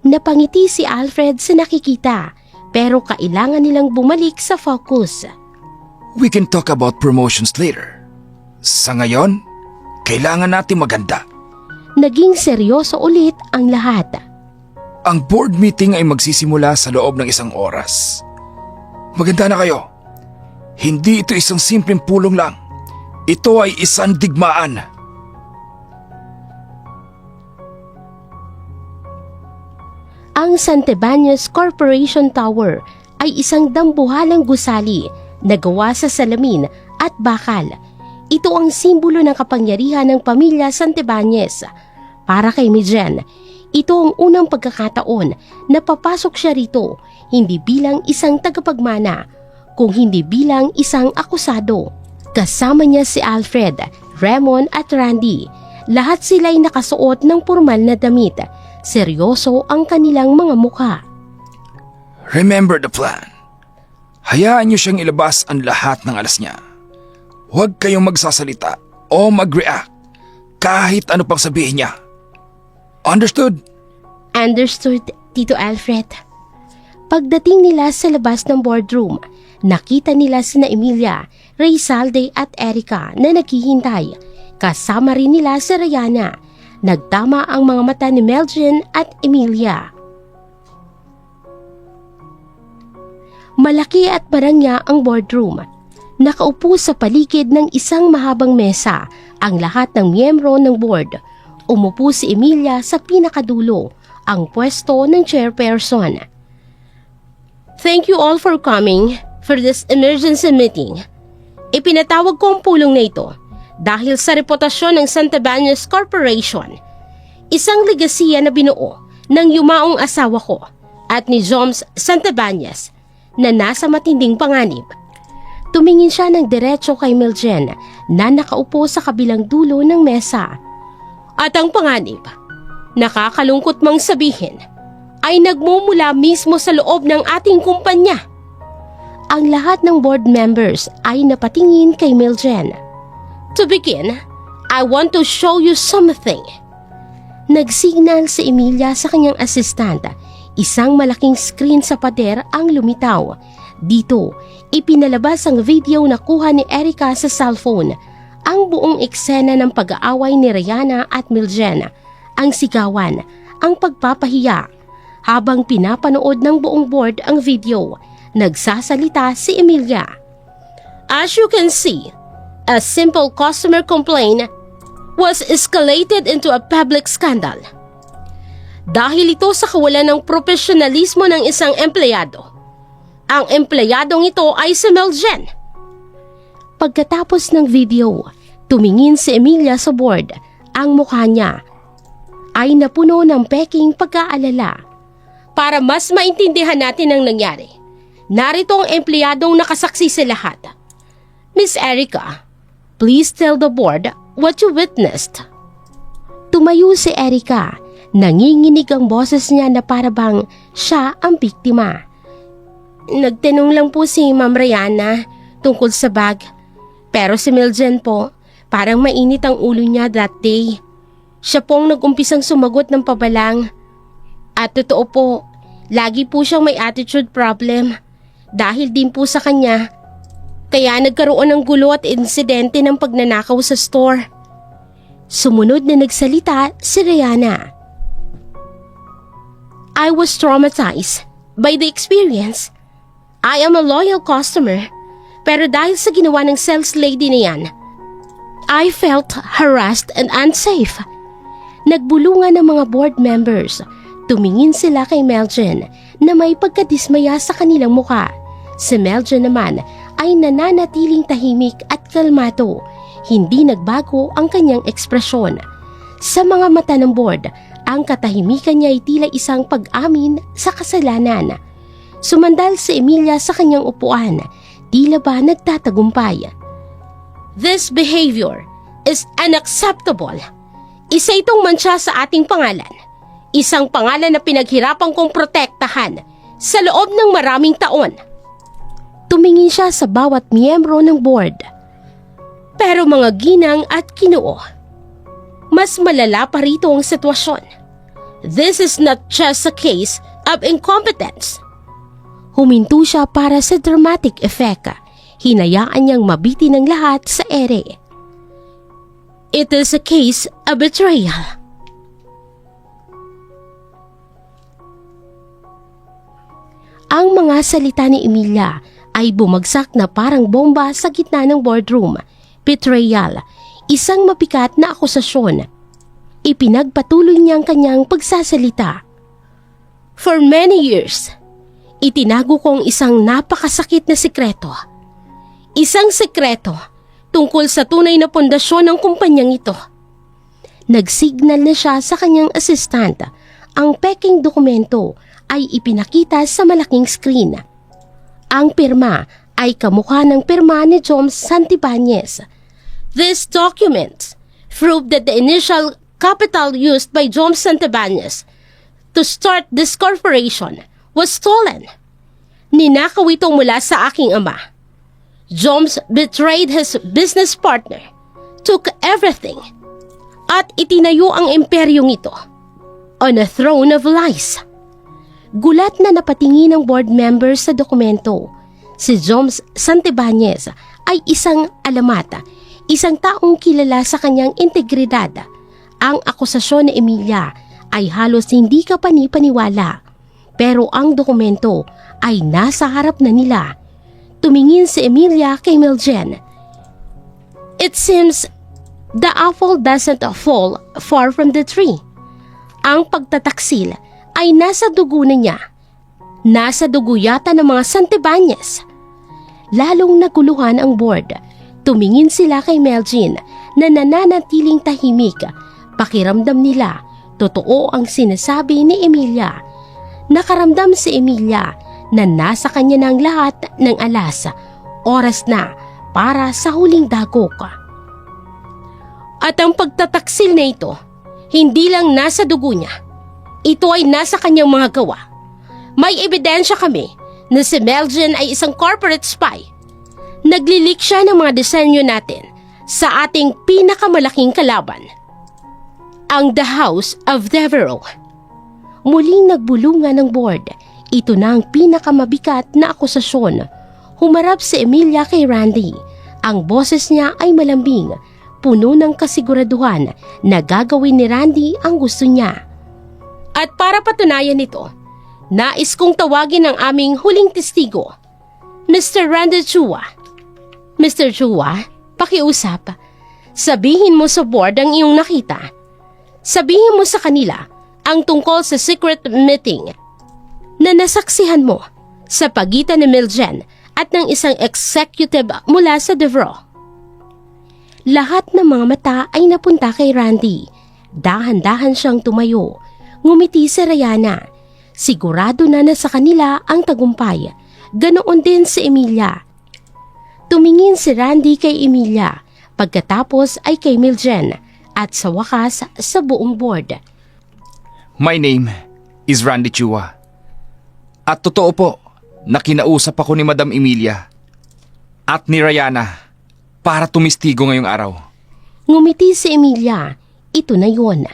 Napangiti si Alfred sa nakikita, pero kailangan nilang bumalik sa focus. We can talk about promotions later. Sa ngayon, kailangan natin maganda. Naging seryoso ulit ang lahat. Ang board meeting ay magsisimula sa loob ng 1 oras. Maganda na kayo. Hindi ito isang simpleng pulong lang. Ito ay isang digmaan. Ang Santabanez Corporation Tower ay isang dambuhalang gusali na gawa sa salamin at bakal. Ito ang simbolo ng kapangyarihan ng pamilya Santabanez. Para kay Miljen, ito ang unang pagkakataon na papasok siya rito hindi bilang isang tagapagmana, kung hindi bilang isang akusado. Kasama niya si Alfred, Raymond at Randy. Lahat sila ay nakasuot ng formal na damit. Seryoso ang kanilang mga mukha. Remember the plan. Hayaan niyo siyang ilabas ang lahat ng alas niya. Huwag kayong magsasalita o mag-react kahit ano pang sabihin niya. Understood? Understood, Tito Alfred. Pagdating nila sa labas ng boardroom, nakita nila sina Emilia, Rizalde at Erica na naghihintay. Kasama rin nila si Rayana. Nagtama ang mga mata ni Miljen at Emilia. Malaki at marangya ang boardroom. Nakaupo sa paligid ng isang mahabang mesa ang lahat ng miyembro ng board. Umupo si Emilia sa pinakadulo, ang pwesto ng chairperson. Thank you all for coming for this emergency meeting. Ipinatawag ko ang pulong na ito dahil sa reputasyon ng Santabanez Corporation. Isang legasiya na binuo ng yumaong asawa ko at ni Joms Santabanez na nasa matinding panganib. Tumingin siya ng diretso kay Miljen na nakaupo sa kabilang dulo ng mesa. At ang panganib, nakakalungkot mang sabihin, ay nagmumula mismo sa loob ng ating kumpanya. Ang lahat ng board members ay napatingin kay Miljen. To begin, I want to show you something. Nagsignal si Emilia sa kanyang assistant. Isang malaking screen sa pader ang lumitaw. Dito, ipinalabas ang video na kuha ni Erica sa cellphone. Ang buong eksena ng pag-aaway ni Rihanna at Miljen, ang sigawan, ang pagpapahiya. Habang pinapanood ng buong board ang video, nagsasalita si Emilia. As you can see, a simple customer complaint was escalated into a public scandal. Dahil ito sa kawalan ng profesionalismo ng isang empleyado. Ang empleyadong ito ay si Miljen. Pagkatapos ng video, tumingin si Emilia sa board. Ang mukha niya ay napuno ng peking pagkaalala. Para mas maintindihan natin ang nangyari, narito ang empleyadong nakasaksi sa lahat. Miss Erica, please tell the board what you witnessed. Tumayo si Erica. Nanginginig ang boses niya na parabang siya ang biktima. Nagtanong lang po si Ma'am Rihanna tungkol sa bag. Pero si Miljen po, parang mainit ang ulo niya that day. Siya pong nag-umpisang sumagot ng pabalang. At totoo po, lagi po siyang may attitude problem. Dahil din po sa kanya, kaya nagkaroon ng gulo at insidente ng pagnanakaw sa store. Sumunod na nagsalita si Rihanna. I was traumatized by the experience. I am a loyal customer, pero dahil sa ginawa ng sales lady na yan, I felt harassed and unsafe. Nagbulungan ng mga board members. Tumingin sila kay Miljen na may pagkadismaya sa kanilang mukha. Si Miljen naman ay nananatiling tahimik at kalmado. Hindi nagbago ang kanyang ekspresyon. Sa mga mata ng board, ang katahimikan niya ay tila isang pag-amin sa kasalanan. Sumandal si Emilia sa kanyang upuan, tila ba nagtatagumpay. This behavior is unacceptable. Isa itong mantsa sa ating pangalan. Isang pangalan na pinaghirapan kong protektahan sa loob ng maraming taon. Tumingin siya sa bawat miyembro ng board. Pero mga ginang at Ginoo, mas malala pa rito ang sitwasyon. This is not just a case of incompetence. Huminto siya para sa dramatic effect. Hinayaan niyang mabiti ng lahat sa ere. It is a case of betrayal. Ang mga salita ni Emilia ay bumagsak na parang bomba sa gitna ng boardroom. Betrayal, isang mabigat na akusasyon. Ipinagpatuloy niya ang kanyang pagsasalita. For many years, itinago ko ang isang napakasakit na sikreto. Isang sikreto tungkol sa tunay na pundasyon ng kumpanyang ito. Nagsignal na siya sa kanyang assistant. Ang peking dokumento ay ipinakita sa malaking screen. Ang pirma ay kamukha ng pirma ni John Santibanez. These documents prove that the initial capital used by John Santibanez to start this corporation was stolen. Ninakaw itong mula sa aking ama. Jones betrayed his business partner, took everything, at itinayo ang imperyong ito on a throne of lies. Gulat na napatingin ng board member sa dokumento. Si Jones Santibanez ay isang alamat, isang taong kilala sa kanyang integridad. Ang akusasyon ni Emilia ay halos hindi kapani-paniwala. Pero ang dokumento ay nasa harap na nila. Tumingin si Emilia kay Miljen. It seems the apple doesn't fall far from the tree. Ang pagtataksil ay nasa dugo na niya. Nasa dugo yata ng mga Santibanez. Lalong naguluhan ang board. Tumingin sila kay Miljen na nananatiling tahimik. Pakiramdam nila, totoo ang sinasabi ni Emilia. Nakaramdam si Emilia na nasa kanya ng lahat ng alas. Oras na para sa huling dagok. At ang pagtataksil na ito, hindi lang nasa dugo niya. Ito ay nasa kanyang mga gawa. May ebidensya kami na si Miljen ay isang corporate spy. Naglilik siya ng mga disenyo natin sa ating pinakamalaking kalaban. ang The House of Devereaux. Muling nagbulungan ng board. Ito na ang pinakamabigat na akusasyon. Humarap si Emilia kay Randy. Ang boses niya ay malambing, puno ng kasiguraduhan na gagawin ni Randy ang gusto niya. At para patunayan ito, nais kong tawagin ang aming huling testigo, Mr. Randy Chua. Mr. Chua, pakiusap. Sabihin mo sa board ang iyong nakita. Sabihin mo sa kanila ang tungkol sa secret meeting na nasaksihan mo sa pagitan ni Miljen at ng isang executive mula sa Devereaux. Lahat ng mga mata ay napunta kay Randy. Dahan-dahan siyang tumayo. Ngumiti si Rayana. Sigurado na sa kanila ang tagumpay. Ganoon din si Emilia. Tumingin si Randy kay Emilia, pagkatapos ay kay Miljen at sa wakas sa buong board. My name is Randy Chua. At totoo po na kinausap ako ni Madam Emilia at ni Rayana para tumistigo ngayong araw. Ngumiti si Emilia. Ito na yun.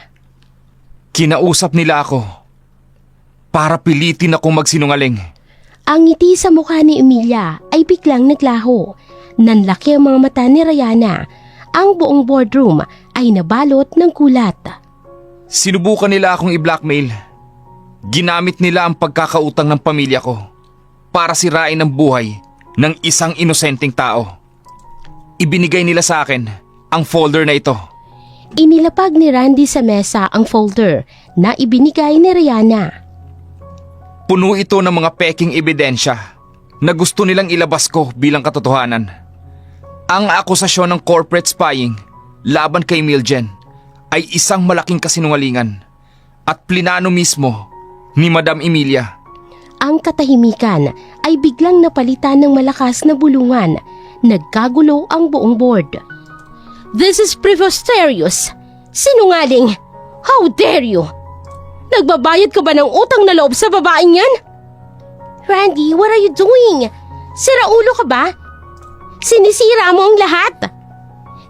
Kinausap nila ako para pilitin akong magsinungaling. Ang ngiti sa mukha ni Emilia ay biglang naglaho. Nanlaki ang mga mata ni Rayana. Ang buong boardroom ay nabalot ng kulat. Sinubukan nila akong i-blackmail. Ginamit nila ang pagkakautang ng pamilya ko para sirain ang buhay ng isang inosenteng tao. Ibinigay nila sa akin ang folder na ito. Inilapag ni Randy sa mesa ang folder na ibinigay ni Rayana. Puno ito ng mga peking ebidensya na gusto nilang ilabas ko bilang katotohanan. Ang akusasyon ng corporate spying laban kay Miljen ay isang malaking kasinungalingan at plinano mismo ni Madam Emilia. Ang katahimikan ay biglang napalitan ng malakas na bulungan. Nagkagulo ang buong board. This is preposterous! Sinungaling! How dare you! Nagbabayad ka ba ng utang na loob sa babaeng yan? Randy, what are you doing? Siraulo ka ba? Sinisira mo ang lahat!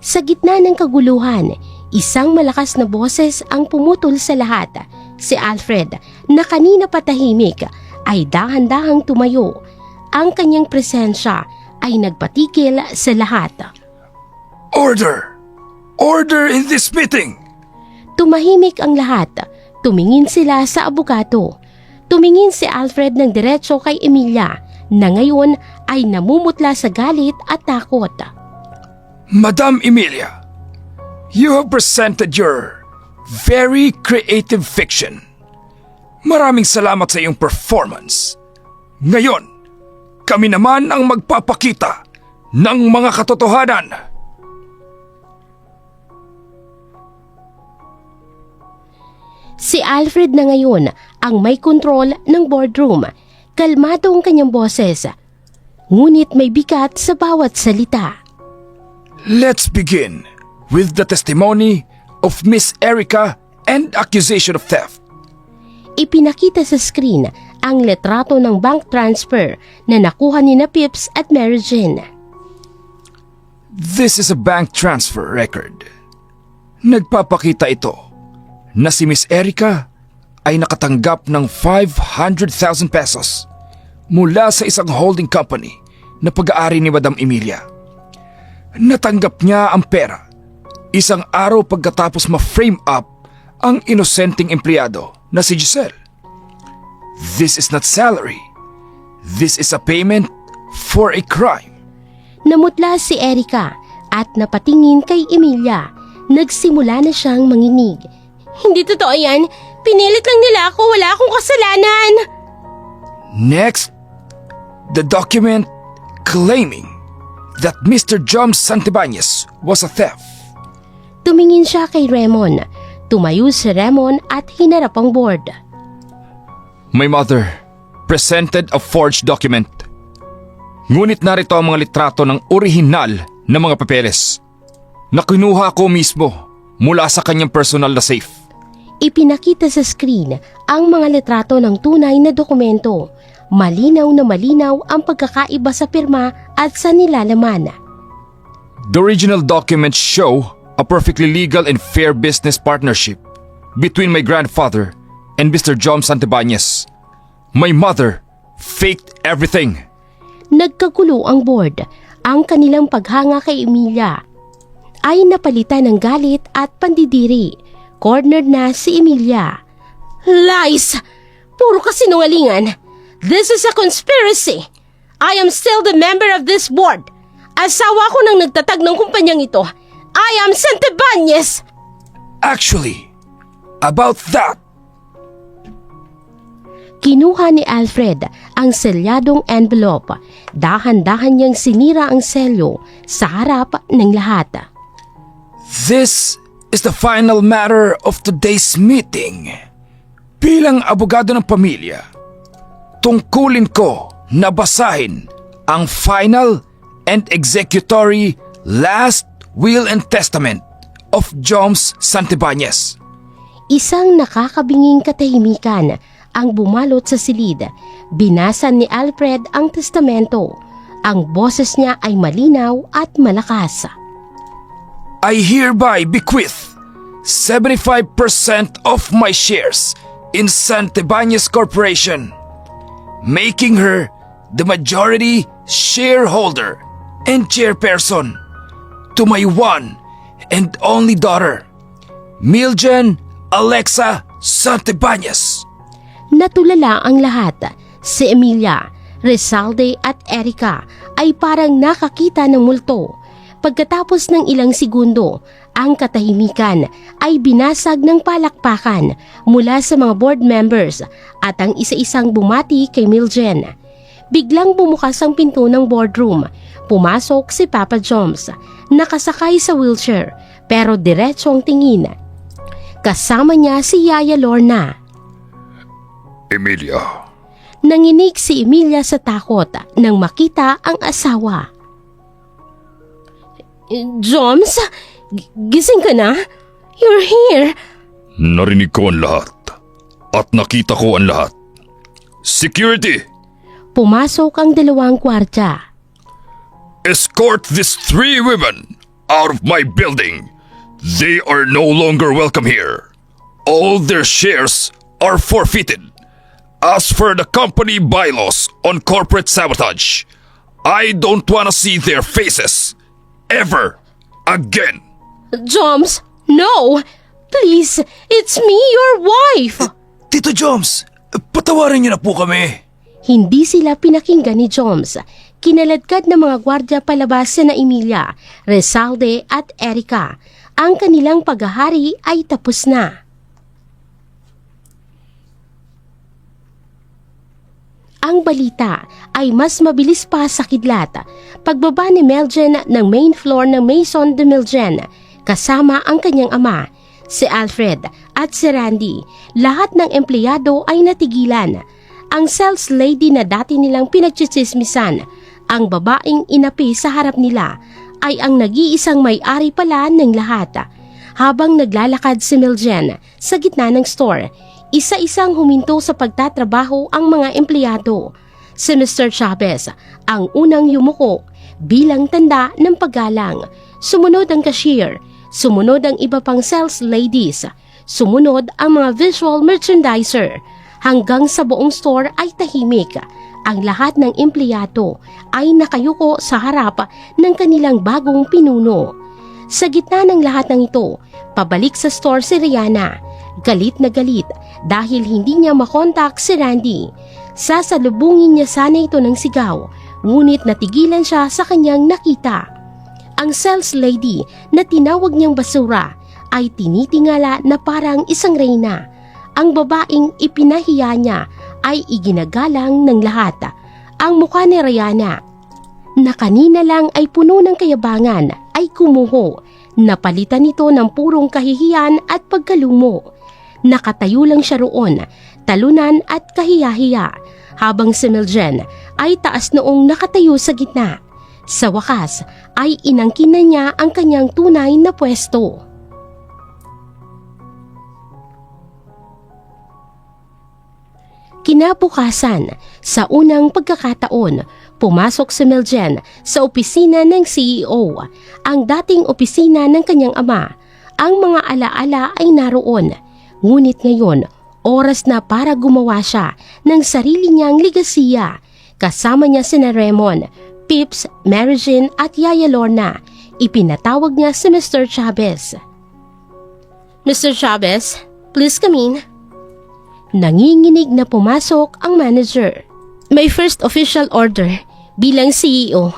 Sa gitna ng kaguluhan, isang malakas na boses ang pumutol sa lahat. Si Alfred, na kanina patahimik, ay dahan-dahang tumayo. Ang kanyang presensya ay nagpatikil sa lahat. Order! Order in this meeting! Tumahimik ang lahat. Tumingin sila sa abogado. Tumingin si Alfred ng diretso kay Emilia na ngayon ay namumutla sa galit at takot. Madam Emilia, you have presented your very creative fiction. Maraming salamat sa iyong performance. Ngayon, kami naman ang magpapakita ng mga katotohanan. Si Alfred na ngayon ang may kontrol ng boardroom. Kalmado ang kanyang boses, ngunit may bigat sa bawat salita. Let's begin with the testimony of Miss Erica and accusation of theft. Ipinakita sa screen ang letrato ng bank transfer na nakuha ni na Pips at Mary Jane. This is a bank transfer record. Nagpapakita ito na si Miss Erica ay nakatanggap ng 500,000 pesos mula sa isang holding company na pag-aari ni Madam Emilia. Natanggap niya ang pera isang araw pagkatapos ma-frame up ang inosenteng empleyado na si Giselle. This is not salary. This is a payment for a crime. Namutla si Erica at napatingin kay Emilia. Nagsimula na siyang manginig. Hindi totoo yan. Pinilit lang nila ako. Wala akong kasalanan. Next, the document claiming that Mr. John Santibanez was a theft. Tumingin siya kay Raymond. Tumayo si Raymond at hinarap ang board. My mother presented a forged document. Ngunit narito ang mga litrato ng orihinal na mga papeles na kinuha ko mismo mula sa kanyang personal na safe. Ipinakita sa screen ang mga litrato ng tunay na dokumento. Malinaw na malinaw ang pagkakaiba sa pirma at sa nilalaman. The original documents show a perfectly legal and fair business partnership between my grandfather and Mr. John Santibanez. My mother faked everything. Nagkagulo ang board. Ang kanilang paghanga kay Emilia ay napalitan ng galit at pandidiri. Cornered na si Emilia. Lies! Puro kasinungalingan! This is a conspiracy! I am still the member of this board. Asawa ko nang nagtatag ng kumpanyang ito. I am Santibanez! Actually, about that, Kinuha ni Alfred ang selyadong envelope. Dahan-dahan niyang sinira ang selyo sa harap ng lahat. this is the final matter of today's meeting. Bilang abogado ng pamilya, tungkulin ko na basahin ang final and executory last will and testament of Joms Santibanez. Isang nakakabinging katahimikan ang bumalot sa silid. Binasa ni Alfred ang testamento. Ang boses niya ay malinaw at malakas. I hereby bequeath 75% of my shares in Santibanez Corporation, making her the majority shareholder and chairperson to my one and only daughter, Miljen Alexa Santibanez. Natulala ang lahat. Si Emilia, Rizalde at Erica ay parang nakakita ng multo. Pagkatapos ng ilang segundo, ang katahimikan ay binasag ng palakpakan mula sa mga board members at ang isa-isang bumati kay Miljen. Biglang bumukas ang pinto ng boardroom. Pumasok si Papa Joms, nakasakay sa wheelchair pero diretso ang tingin. Kasama niya si Yaya Lorna. Emilia, Nanginig si Emilia sa takot nang makita ang asawa. Joms, gising ka na? You're here. narinig ko ang lahat at nakita ko ang lahat. Security! Pumasok ang dalawang kwarta. Escort these 3 women out of my building. They are no longer welcome here. All their shares are forfeited. As for the company bylaws on corporate sabotage, I don't want to see their faces ever again. Joms, no! Please, it's me, your wife! Tito Joms, patawarin niyo na po kami. Hindi sila pinakinggan ni Joms. Kinaladkad ng mga gwardya palabas na Emilia, Rizalde at Erica. Ang kanilang paghahari ay tapos na. Ang balita ay mas mabilis pa sa kidlat. Pagbaba ni Miljen ng main floor ng Maison de Miljen, kasama ang kanyang ama, si Alfred at si Randy, lahat ng empleyado ay natigilan. Ang sales lady na dati nilang pinagtsitsismisan, ang babaeng inapi sa harap nila, ay ang nag-iisang may-ari pala ng lahat. Habang naglalakad si Miljen sa gitna ng store, isa-isang huminto sa pagtatrabaho ang mga empleyado. Si Mr. Chavez ang unang yumuko bilang tanda ng paggalang. Sumunod ang cashier, sumunod ang iba pang sales ladies, sumunod ang mga visual merchandiser. Hanggang sa buong store ay tahimik. Ang lahat ng empleyado ay nakayuko sa harap ng kanilang bagong pinuno. Sa gitna ng lahat ng ito, pabalik sa store si Rihanna. Galit na galit dahil hindi niya makontak si Randy. Sasalubungin niya sana ito ng sigaw, ngunit natigilan siya sa kanyang nakita. Ang sales lady na tinawag niyang basura ay tinitingala na parang isang reyna. Ang babaeng ipinahiya niya ay iginagalang ng lahat. Ang mukha ni Rihanna, na kanina lang ay puno ng kayabangan, ay kumuho. Napalitan nito ng purong kahihiyan at pagkalumo. Nakatayo lang siya roon, talunan at kahiyahiya, habang si Miljen ay taas noong nakatayo sa gitna. Sa wakas ay inangkin na niya ang kanyang tunay na pwesto. Kinabukasan, sa unang pagkakataon, pumasok si Miljen sa opisina ng CEO, ang dating opisina ng kanyang ama. Ang mga alaala ay naroon, Ngunit ngayon, oras na para gumawa siya ng sarili niyang ligasiya. Kasama niya sina Raymond, Pips, Mary Jean at Yaya Lorna. Ipinatawag niya si Mr. Chavez. Mr. Chavez, please come in. Nanginginig na pumasok ang manager. My first official order bilang CEO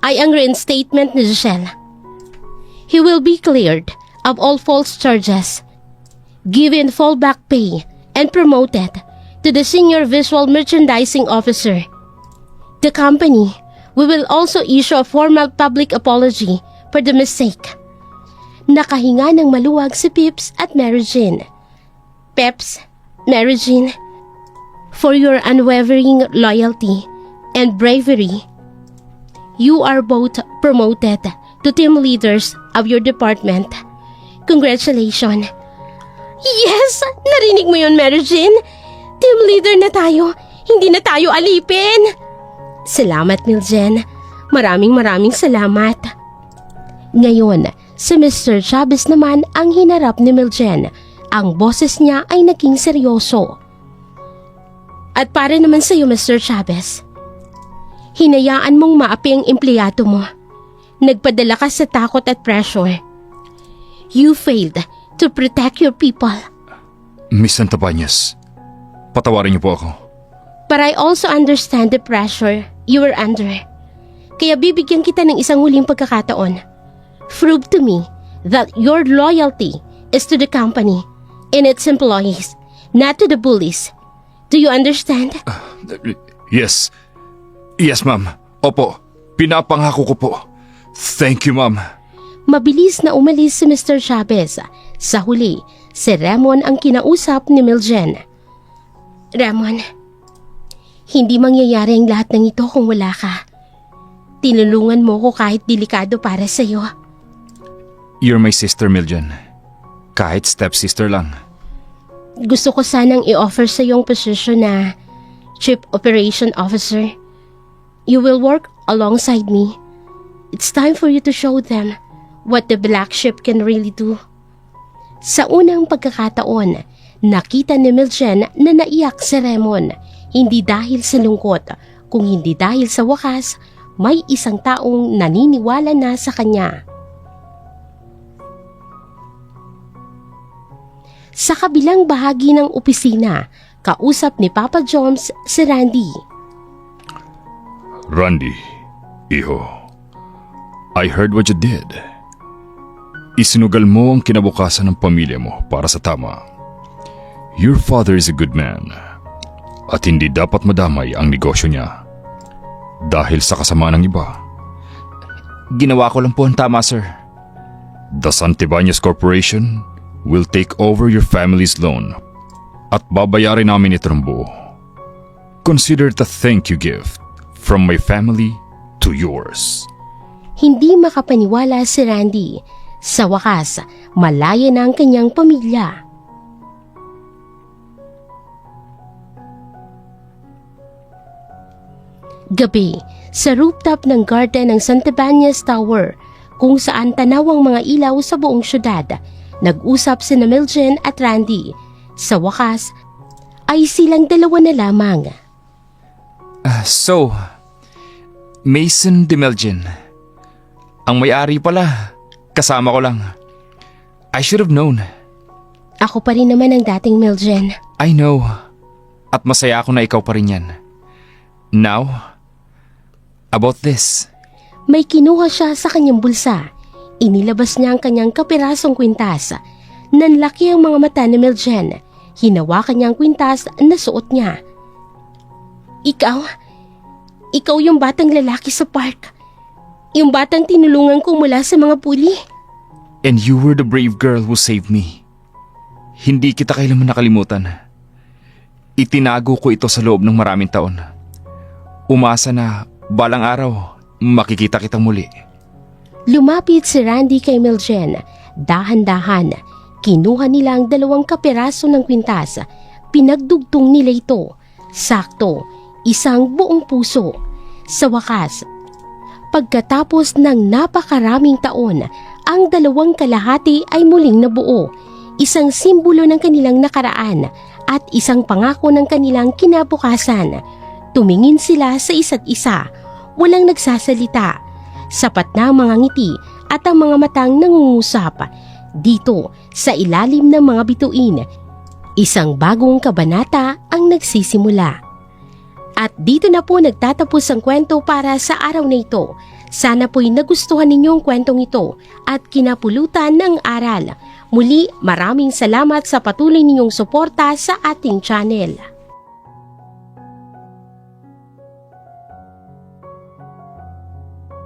ay ang reinstatement ni Giselle. He will be cleared of all false charges, given fallback pay, and promoted to the Senior Visual Merchandising Officer. The company, we will also issue a formal public apology for the mistake. Nakahinga ng maluwag si Pips at Mary Jean. Peps, Mary Jean, for your unwavering loyalty and bravery, you are both promoted to team leaders of your department. Congratulations. Yes! Narinig mo yun, Mary Jean? Team leader na tayo. Hindi na tayo alipin. Salamat, Miljen. Maraming salamat. Ngayon, si Mr. Chavez naman ang hinarap ni Miljen. Ang boses niya ay naging seryoso. At para naman sa iyo, Mr. Chavez, hinayaan mong maapi ang empleyado mo. Nagpadala ka sa takot at pressure. You failed to protect your people. Miss Santabanez, patawarin niyo po ako. But I also understand the pressure you were under. Kaya bibigyan kita ng isang huling pagkakataon. Prove to me that your loyalty is to the company and its employees, not to the bullies. Do you understand? Yes. Yes, ma'am. Opo, pinapangako ko po. Thank you, ma'am. Mabilis na umalis si Mr. Chavez. Sa huli, si Ramon ang kinausap ni Miljen. Ramon, hindi mangyayari ang lahat ng ito kung wala ka. Tinulungan mo ko kahit delikado para sa'yo. You're my sister, Miljen. Kahit stepsister lang. Gusto ko sanang i-offer sa iyong posisyon na Chief Operation Officer. You will work alongside me. It's time for you to show them what the black sheep can really do. Sa unang pagkakataon, nakita ni Miljen na naiyak si Raymond. Hindi dahil sa lungkot, kung hindi dahil sa wakas, may isang taong naniniwala na sa kanya. Sa kabilang bahagi ng opisina, kausap ni Papa Joms si Randy. Randy, iho, I heard what you did. Isinugal mo ang kinabukasan ng pamilya mo para sa tama. Your father is a good man at hindi dapat madamay ang negosyo niya dahil sa kasamaan ng iba. Ginawa ko lang po ang tama, sir. The Santibanez Corporation will take over your family's loan at babayarin namin ito ng buo. Consider it a thank you gift from my family to yours. Hindi makapaniwala si Randy. Sa wakas, malaya na ang kanyang pamilya. Gabi, sa rooftop ng garden ng Santibanez Tower, kung saan tanaw ang mga ilaw sa buong syudad, nag-usap sina Miljen at Randy. Sa wakas, ay silang dalawa na lamang. So, Mason de Miljen. Ang may-ari pala, kasama ko lang. I should have known. Ako pa rin naman ang dating Miljen. I know. At masaya ako na ikaw pa rin yan. Now, about this. May kinuha siya sa kanyang bulsa. Inilabas niya ang kanyang kapirasong kwintas. Nanlaki ang mga mata ni Miljen. Hinawakan niya ang kwintas na suot niya. Ikaw yung batang lalaki sa park. Yung batang tinulungan ko mula sa mga puli. And you were the brave girl who saved me. Hindi kita kailanman nakalimutan. Itinago ko ito sa loob ng maraming taon. Umasa na balang araw, makikita kitang muli. Lumapit si Randy kay Miljen. Dahan-dahan, kinuha nila ang 2 kapiraso ng kwintas. Pinagdugtong nila ito. Sakto, isang buong puso. Sa wakas, pagkatapos ng napakaraming taon, ang 2 kalahati ay muling nabuo. isang simbolo ng kanilang nakaraan at isang pangako ng kanilang kinabukasan. Tumingin sila sa isa't isa, walang nagsasalita. Sapat na ang mga ngiti at ang mga matang nangungusap. Dito, sa ilalim ng mga bituin, isang bagong kabanata ang nagsisimula. At dito na po nagtatapos ang kwento para sa araw na ito. Sana po'y nagustuhan ninyo ang kwentong ito at kinapulutan ng aral. Muli, maraming salamat sa patuloy ninyong suporta sa ating channel.